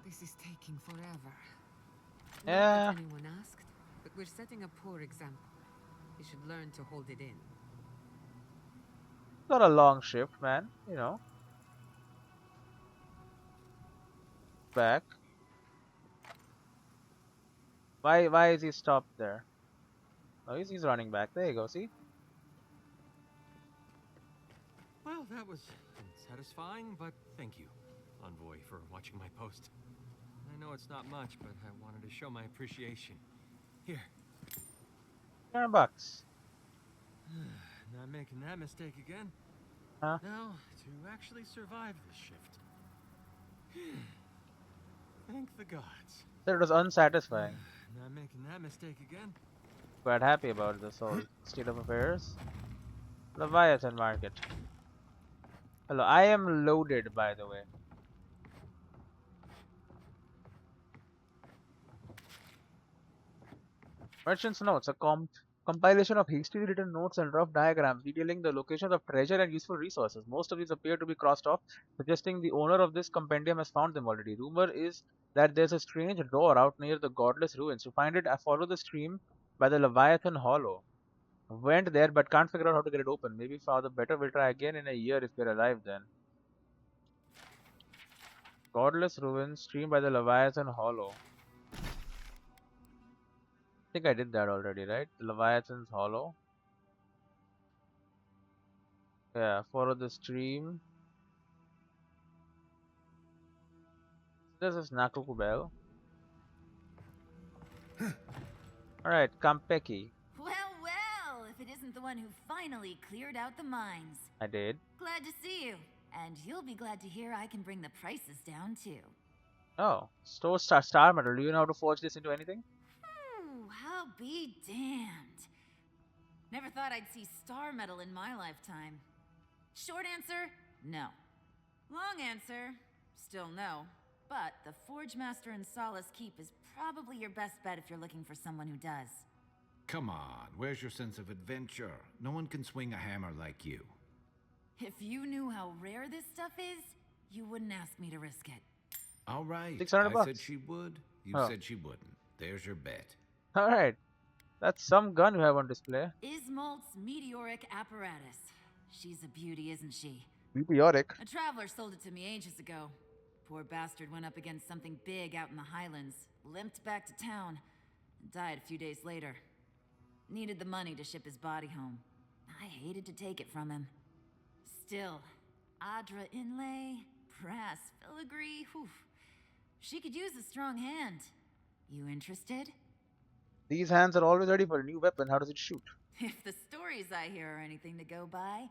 This is taking forever. Yeah. Not that anyone asked, but we're setting a poor example. You should learn to hold it in. Got a long shift, man. You know. Back. Why is he stopped there? Oh, he's running back. There you go. See. Well, that was unsatisfying, but thank you, Envoy, for watching my post. I know it's not much, but I wanted to show my appreciation. Here. $10. Not making that mistake again. Huh? Now, to actually survive this shift. Thank the gods. Said it was unsatisfying. Not making that mistake again. Quite happy about this whole state of affairs. Leviathan market. Hello, I am loaded, by the way. Merchant's notes, a compilation of hastily written notes and rough diagrams detailing the locations of treasure and useful resources. Most of these appear to be crossed off, suggesting the owner of this compendium has found them already. Rumor is that there's a strange door out near the godless ruins. To find it, I follow the stream by the Leviathan Hollow. Went there but can't figure out how to get it open. Maybe for the better, we'll try again in a year if we're alive then. Godless ruins, stream by the Leviathan Hollow. I think I did that already, right? The Leviathan's Hollow. Yeah, follow the stream. This is Nakuku Bell. Alright, Kampeki. Well, well, if it isn't the one who finally cleared out the mines. I did. Glad to see you. And you'll be glad to hear I can bring the prices down too. Oh, store star metal. Do you know how to forge this into anything? I'll be damned. Never thought I'd see star metal in my lifetime. Short answer, no. Long answer, still no. But the Forge Master in Solace Keep is probably your best bet if you're looking for someone who does. Come on, where's your sense of adventure? No one can swing a hammer like you. If you knew how rare this stuff is, you wouldn't ask me to risk it. All right, 600 I bucks. said she would. You Oh. said she wouldn't. There's your bet. Alright. That's some gun you have on display. Ismalt's meteoric apparatus. She's a beauty, isn't she? Meteoric. A traveler sold it to me ages ago. Poor bastard went up against something big out in the highlands, limped back to town, and died a few days later. Needed the money to ship his body home. I hated to take it from him. Still, Aedyr inlay, brass filigree, whew. She could use a strong hand. You interested? These hands are always ready for a new weapon. How does it shoot? If the stories I hear are anything to go by,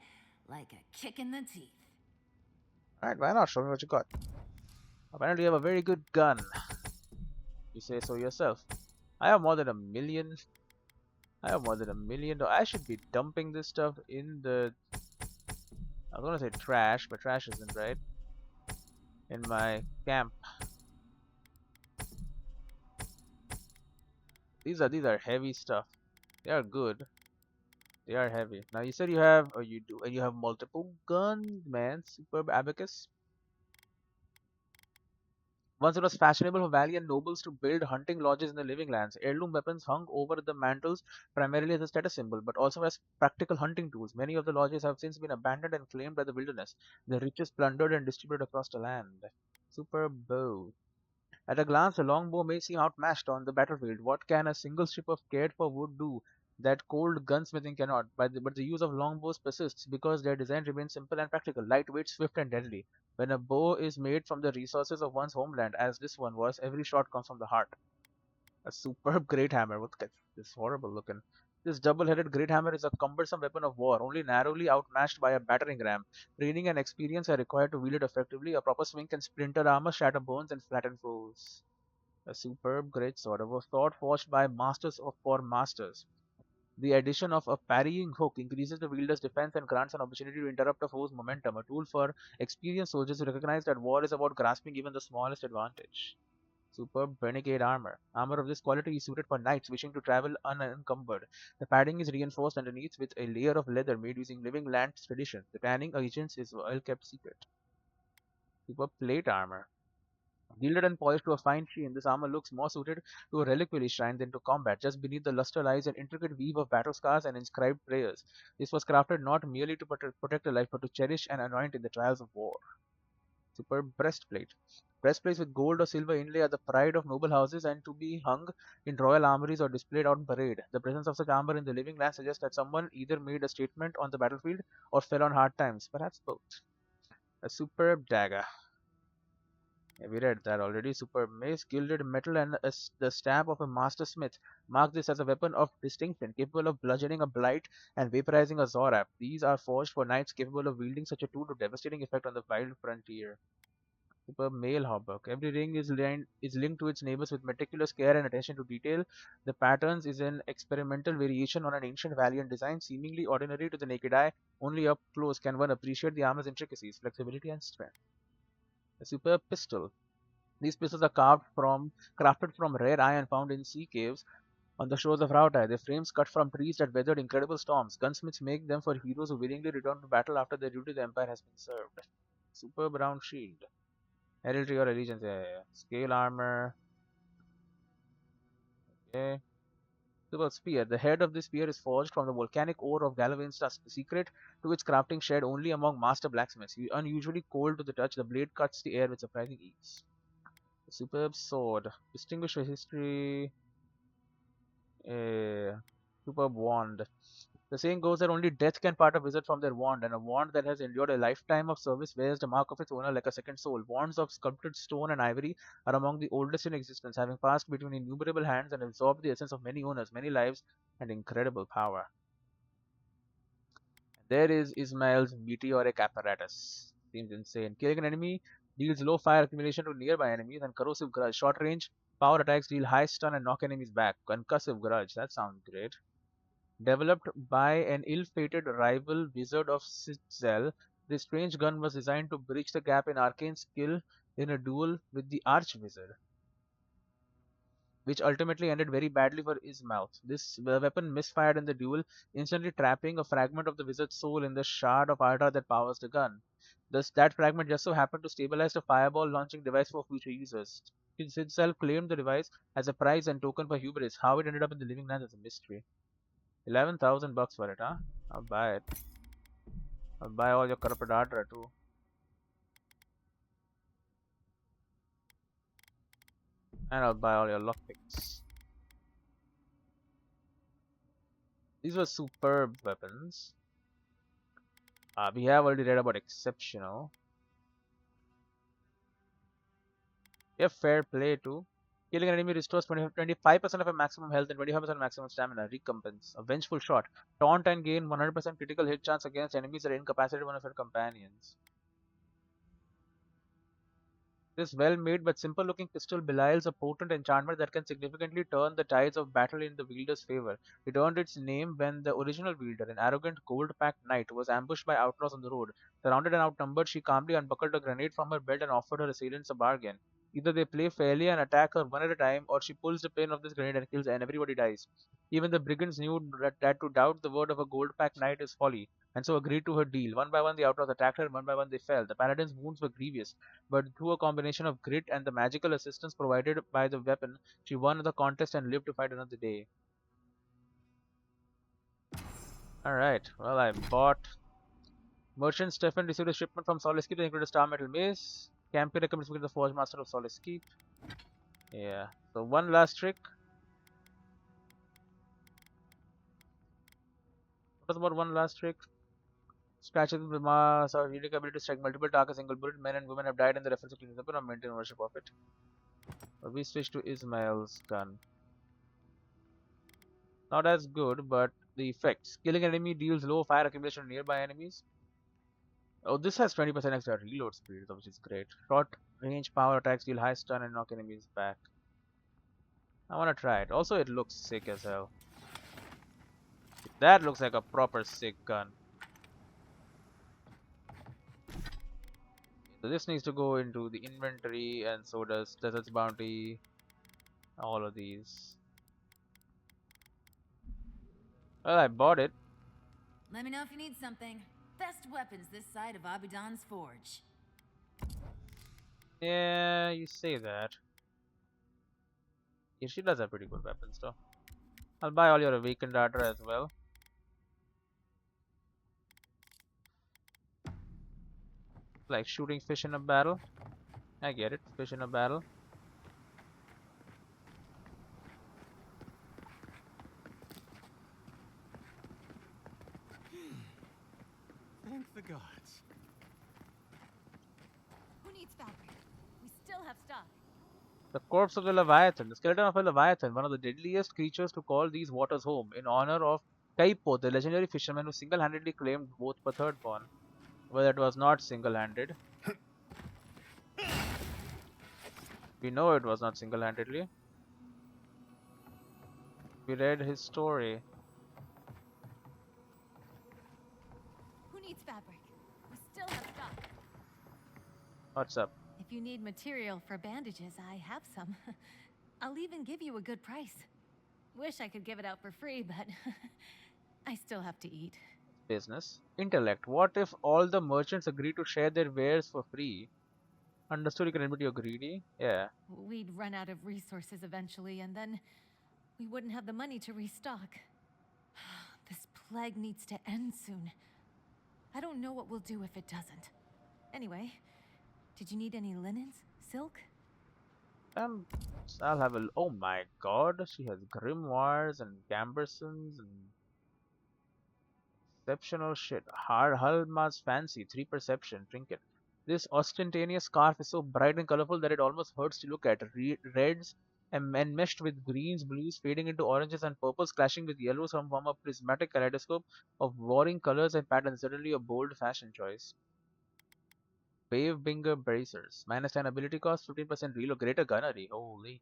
like a kick in the teeth. Alright, why not? Show me what you got. Apparently you have a very good gun. You say so yourself. I have more than $1 million. I have more than $1 million. I should be dumping this stuff in the... I was gonna say trash, but trash isn't right. In my camp. These are heavy stuff. They are good. They are heavy. Now you said you have, or you do, and you have multiple guns, man. Superb abacus. Once it was fashionable for valiant nobles to build hunting lodges in the living lands. Heirloom weapons hung over the mantles primarily as a status symbol, but also as practical hunting tools. Many of the lodges have since been abandoned and claimed by the wilderness, the riches plundered and distributed across the land. Superb bow. At a glance, the longbow may seem outmatched on the battlefield. What can a single strip of cared-for wood do that cold gunsmithing cannot? But the use of longbows persists because their design remains simple and practical, lightweight, swift, and deadly. When a bow is made from the resources of one's homeland, as this one was, every shot comes from the heart. A superb great hammer. What this horrible looking? This double-headed great hammer is a cumbersome weapon of war, only narrowly outmatched by a battering ram. Training and experience are required to wield it effectively. A proper swing can splinter armor, shatter bones, and flatten foes. A superb great sword, a sword forged by masters for masters. The addition of a parrying hook increases the wielder's defense and grants an opportunity to interrupt a foe's momentum, a tool for experienced soldiers who recognize that war is about grasping even the smallest advantage. Superb renegade armor. Armor of this quality is suited for knights wishing to travel unencumbered. The padding is reinforced underneath with a layer of leather made using living land tradition. The tanning agent is a well-kept secret. Superb plate armor. Gilded and polished to a fine sheen, this armor looks more suited to a reliquary shrine than to combat. Just beneath the luster lies an intricate weave of battle scars and inscribed prayers. This was crafted not merely to protect a life, but to cherish and anoint in the trials of war. Superb breastplate. Breastplates with gold or silver inlay are the pride of noble houses and to be hung in royal armories or displayed on parade. The presence of such armor in the living land suggests that someone either made a statement on the battlefield or fell on hard times, perhaps both. A superb dagger. Yeah, we read that already. Superb mace, gilded metal, and the stamp of a master smith mark this as a weapon of distinction, capable of bludgeoning a blight and vaporizing a Zorap. These are forged for knights capable of wielding such a tool to devastating effect on the wild frontier. Superb mail hauberk. Every ring is linked to its neighbors with meticulous care and attention to detail. The patterns is an experimental variation on an ancient valiant design, seemingly ordinary to the naked eye. Only up close can one appreciate the armor's intricacies, flexibility, and strength. A superb pistol. These pistols are crafted from rare iron found in sea caves on the shores of Rautai. Their frames cut from trees that weathered incredible storms. Gunsmiths make them for heroes who willingly return to battle after their duty to the Empire has been served. Superb round shield. Heraldry or allegiance. Yeah. Scale armor. Okay. Superb spear. The head of this spear is forged from the volcanic ore of Galavin's tusk. The secret to its crafting shared only among master blacksmiths. Unusually cold to the touch, the blade cuts the air with surprising ease. A superb sword. Distinguished for history. A superb wand. The saying goes that only death can part a wizard from their wand, and a wand that has endured a lifetime of service wears the mark of its owner like a second soul. Wands of sculpted stone and ivory are among the oldest in existence, having passed between innumerable hands and absorbed the essence of many owners, many lives, and incredible power. There is Ismail's meteoric apparatus. Seems insane. Killing an enemy deals low fire accumulation to nearby enemies and corrosive grudge. Short range power attacks deal high stun and knock enemies back. Concussive grudge. That sounds great. Developed by an ill-fated rival wizard of Citzel, this strange gun was designed to bridge the gap in arcane skill in a duel with the Archwizard, which ultimately ended very badly for Ismail. This weapon misfired in the duel, instantly trapping a fragment of the wizard's soul in the shard of Aedyr that powers the gun. Thus, that fragment just so happened to stabilize the fireball launching device for future users. Citzel claimed the device as a prize and token for hubris. How it ended up in the living land is a mystery. 11,000 bucks for it, huh? I'll buy it. I'll buy all your corrupted Aedyr too. And I'll buy all your lockpicks. These were superb weapons. We have already read about exceptional. We have fair play too. Killing an enemy restores 25% of a maximum health and 25% maximum stamina. Recompense. A vengeful shot. Taunt and gain 100% critical hit chance against enemies that incapacitate one of your companions. This well-made but simple-looking pistol belies a potent enchantment that can significantly turn the tides of battle in the wielder's favor. It earned its name when the original wielder, an arrogant, gold-packed knight, was ambushed by outlaws on the road. Surrounded and outnumbered, she calmly unbuckled a grenade from her belt and offered her assailants a bargain. Either they play fairly and attack her one at a time, or she pulls the pin of this grenade and kills and everybody dies. Even the brigands knew that to doubt the word of a gold-packed knight is folly. and so agreed to her deal. One by one, the outlaws attacked her, and one by one they fell. The paladin's wounds were grievous, but through a combination of grit and the magical assistance provided by the weapon, she won the contest and lived to fight another day. Alright, well, I bought. Merchant Stefan received a shipment from Solace Keep that included a star metal mace. Campy recommends to the Forge Master of Solace Keep. Yeah, so one last trick. What was about one last trick? Scratches with Ma's our unique ability to strike multiple targets, single bullet. Men and women have died in the reference to cleaning up and maintain ownership of it. So we switch to Ismail's gun. Not as good, but the effects. Killing an enemy deals low fire accumulation to nearby enemies. Oh, this has 20% extra reload speed, which is great. Short range power attacks deal high stun and knock enemies back. I wanna try it. Also, it looks sick as hell. That looks like a proper sick gun. So this needs to go into the inventory, and so does Desert's Bounty. All of these. Well, I bought it. Let me know if you need something. Best weapons this side of Abaddon's Forge. Yeah, you say that. Yeah, she does have pretty good weapons though. I'll buy all your awakened data as well. Like shooting fish in a barrel. I get it, fish in a barrel. Thank the gods. Who needs fabric? We still have stock. The corpse of the Leviathan, the skeleton of a Leviathan, one of the deadliest creatures to call these waters home, in honor of Kaipo, the legendary fisherman who single-handedly claimed both the Thirdborn. Well, it was not single-handed. We know it was not single-handedly. We read his story. Who needs fabric? We still have stock. What's up? If you need material for bandages, I have some. I'll even give you a good price. Wish I could give it out for free, but I still have to eat. Business. Intellect. What if all the merchants agree to share their wares for free? Understood, you can admit you're greedy. Yeah. We'd run out of resources eventually, and then we wouldn't have the money to restock. This plague needs to end soon. I don't know what we'll do if it doesn't. Anyway, did you need any linens? Silk? I'll have a. Oh my god, she has grimoires and gambersons and exceptional shit. Halma's fancy 3 perception trinket. This ostentatious scarf is so bright and colorful that it almost hurts to look at. Reds and meshed with greens, blues, fading into oranges and purples, clashing with yellows from form a prismatic kaleidoscope of warring colors and patterns. Certainly a bold fashion choice. Wavebringer bracers. -10 ability cost, 15% reload, greater gunnery. Holy.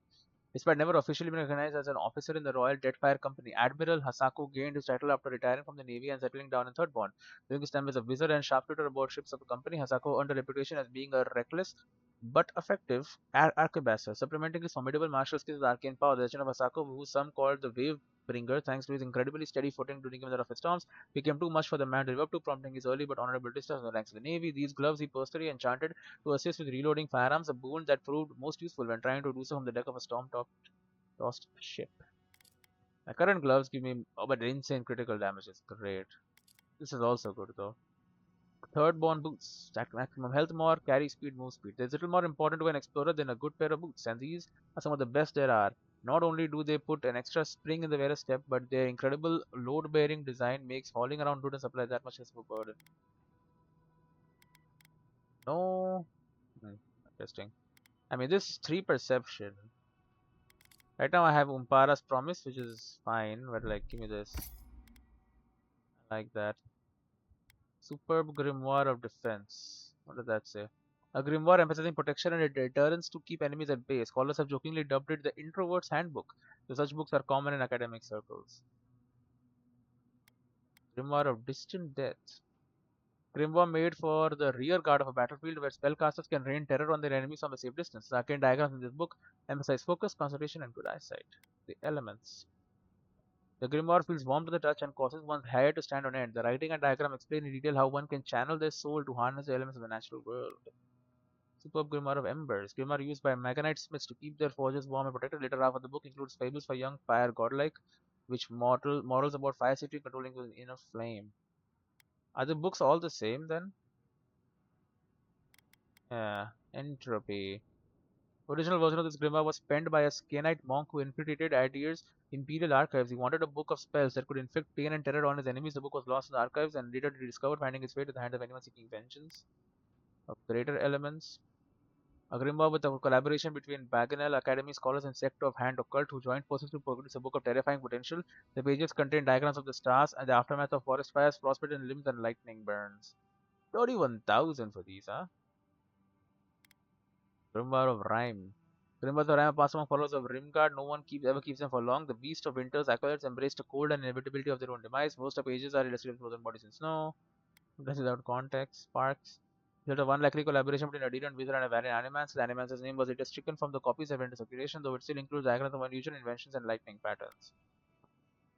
Despite never officially being recognized as an officer in the Royal Deadfire Company, Admiral Hasako gained his title after retiring from the Navy and settling down in Thirdborn. During his time as a wizard and sharpshooter aboard ships of the company, Hasako earned a reputation as being a reckless but effective arquebuster, supplementing his formidable martial skills with arcane power. The legend of Hasako, who some called the Wavebringer, thanks to his incredibly steady footing during even the roughest storms, became too much for the man to live up to, prompting his early but honorable discharge in the ranks of the Navy. These gloves he personally enchanted to assist with reloading firearms, a boon that proved most useful when trying to do so from the deck of a lost ship. My current gloves give me but insane critical damage. Is great. This is also good though. Thirdborn boots. Stack maximum health more, carry speed, move speed. There's little more important to an explorer than a good pair of boots, and these are some of the best there are. Not only do they put an extra spring in the wearer's step, but their incredible load-bearing design makes hauling around loot and supplies that much less of a burden. No. Interesting. I mean, this is 3 perception. Right now I have Umpara's Promise, which is fine, but like, give me this. I like that. Superb Grimoire of Defense. What does that say? A grimoire emphasizing protection and deterrence to keep enemies at bay. Scholars have jokingly dubbed it the introvert's handbook, so such books are common in academic circles. Grimoire of Distant Death. Grimoire made for the rear guard of a battlefield where spellcasters can rain terror on their enemies from a safe distance. The arcane diagrams in this book emphasize focus, concentration, and good eyesight. The elements. The grimoire feels warm to the touch and causes one's hair to stand on end. The writing and diagram explain in detail how one can channel their soul to harness the elements of the natural world. Superb Grimoire of Embers. Grimoire used by Maganite smiths to keep their forges warm and protected. Later half of the book includes fables for young fire godlike, which morals about fire safety controlling the inner flame. Are the books all the same then? Yeah. Entropy. Original version of this grimoire was penned by a Scanite monk who infiltrated Aedyr's imperial archives. He wanted a book of spells that could inflict pain and terror on his enemies. The book was lost in the archives and later rediscovered, finding its way to the hands of anyone seeking vengeance. Of greater elements. A grimoire with a collaboration between Baganel Academy scholars and sect of Hand Occult who joined forces to produce a book of terrifying potential. The pages contain diagrams of the stars and the aftermath of forest fires, frostbitten limbs, and lightning burns. 31,000 for these, huh? Grimoire of Rhyme. Grimoires of Rhyme are passed among followers of Rimgard. No one ever keeps them for long. The beast of winter's acolytes embrace the cold and inevitability of their own demise. Most of pages are illustrated with frozen bodies in snow. That's without context. Sparks. There's a one likely collaboration between Aedyr and Wizard and a variant Animance. The Animance's name was it is stricken from the copies that went into circulation, though it still includes diagrams of unusual inventions and lightning patterns.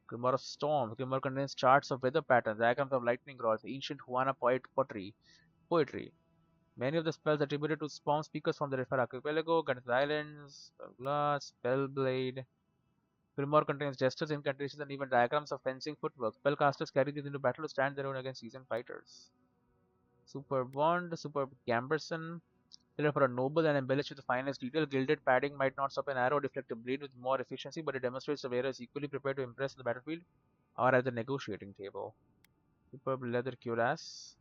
Grimoire of Storm. Grimoire contains charts of weather patterns, diagrams of lightning rods, ancient Huana poetry. Many of the spells attributed to Spawn speakers from the Refer Archipelago, Guardians Islands, blah, Spellblade. Grimoire contains gestures, incantations, and even diagrams of fencing footwork. Spellcasters carry these into battle to stand their own against seasoned fighters. Superb Wand, Superb Gamberson. Tailored for a noble and embellished with the finest detail, gilded padding might not stop an arrow, deflect a blade with more efficiency, but it demonstrates the wearer is equally prepared to impress the battlefield or at the negotiating table. Superb leather cuirass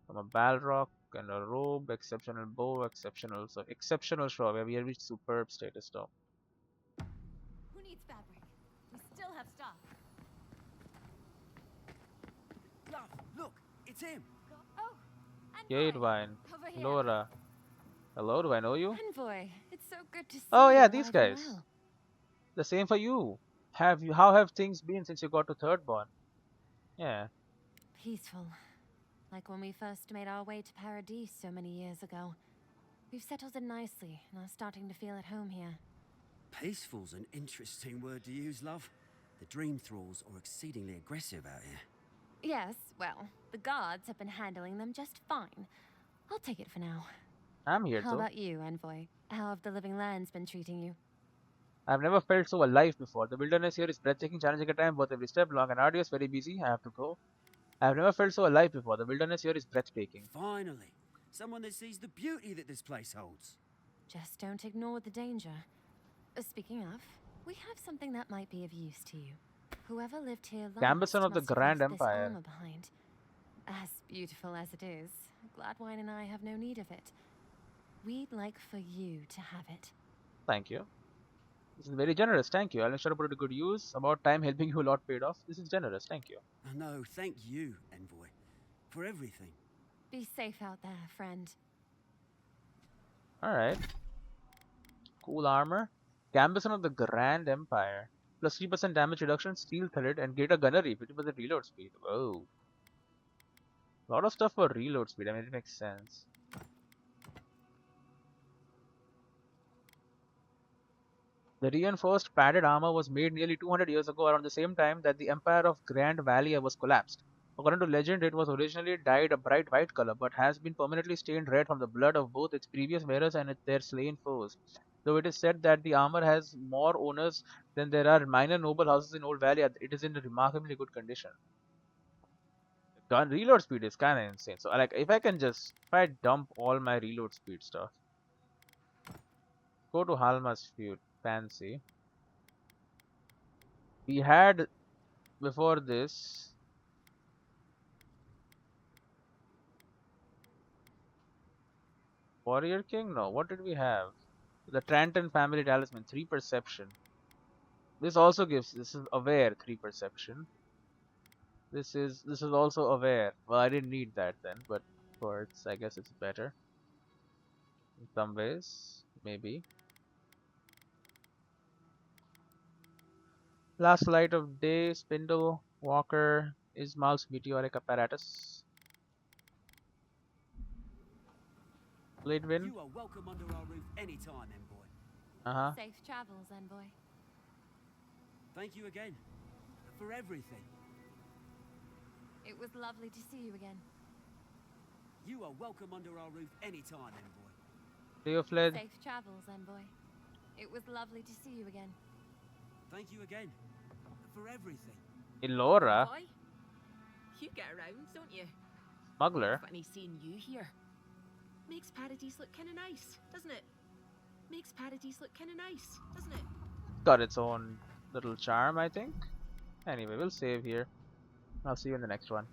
from a balrock and a robe, exceptional bow, exceptional shawl. We have reached superb status top. Who needs fabric? We still have stock. Love, look, it's him. Oh, Jade Wine, over here. Flora. Hello, do I know you? Envoy, it's so good to see Oh you yeah, these alive and guys. well. The same for you. How have things been since you got to Third Born? Yeah. Peaceful. Like when we first made our way to Paradis so many years ago. We've settled in nicely and are starting to feel at home here. Peaceful's an interesting word to use, love. The Dream Thralls are exceedingly aggressive out here. Yes, well, the guards have been handling them just fine. I'll take it for now. I'm here How too. about you, Envoy? How have the living lands been treating you? I've never felt so alive before. The wilderness here is breathtaking, challenging at times, worth every step, long and arduous, very busy. I have to go. I've never felt so alive before. The wilderness here is breathtaking. Finally, someone that sees the beauty that this place holds. Just don't ignore the danger. Speaking of, we have something that might be of use to you. Whoever lived here last Gambeson of the must have Grand left this Empire. armor behind. As beautiful as it is, Gladwine and I have no need of it. We'd like for you to have it. Thank you. This is very generous. Thank you. I'll make sure to put it to good use. About time helping you a lot paid off. This is generous. Thank you. No, thank you, Envoy, for everything. Be safe out there, friend. Alright. Cool armor. Gambeson of the Grand Empire. Plus 3% damage reduction, steel thread, and greater gunnery. 50% reload speed. Whoa. A lot of stuff for reload speed. I mean, it makes sense. The reinforced padded armor was made nearly 200 years ago, around the same time that the empire of Grand Valia was collapsed. According to legend, it was originally dyed a bright white color, but has been permanently stained red from the blood of both its previous wearers and their slain foes. Though it is said that the armor has more owners than there are minor noble houses in Old Valia, it is in remarkably good condition. Gun reload speed is kind of insane. So, like, if I dump all my reload speed stuff, go to Halma's feud. Fancy. We had before this Warrior King? No, what did we have? The Tranton family talisman, 3 perception. This also gives this is aware 3 perception. This is also aware. Well, I didn't need that then, but for it's I guess it's better. In some ways, maybe. Last light of day, spindle, walker, Ismail's meteoric apparatus. Blade wind. You are welcome under our roof anytime, Envoy. Uh-huh. Safe travels, Envoy. Thank you again. for everything. It was lovely to see you again. You are welcome under our roof anytime, Envoy. Leo fled. Safe travels, Envoy. It was lovely to see you again. Thank you again. For everything. Eora? Boy, you get around, don't you? Smuggler? Funny seeing you here. Makes Paradise look kinda nice, doesn't it? Makes Paradise look kinda nice, doesn't it? Got its own little charm, I think. Anyway, we'll save here. I'll see you in the next one.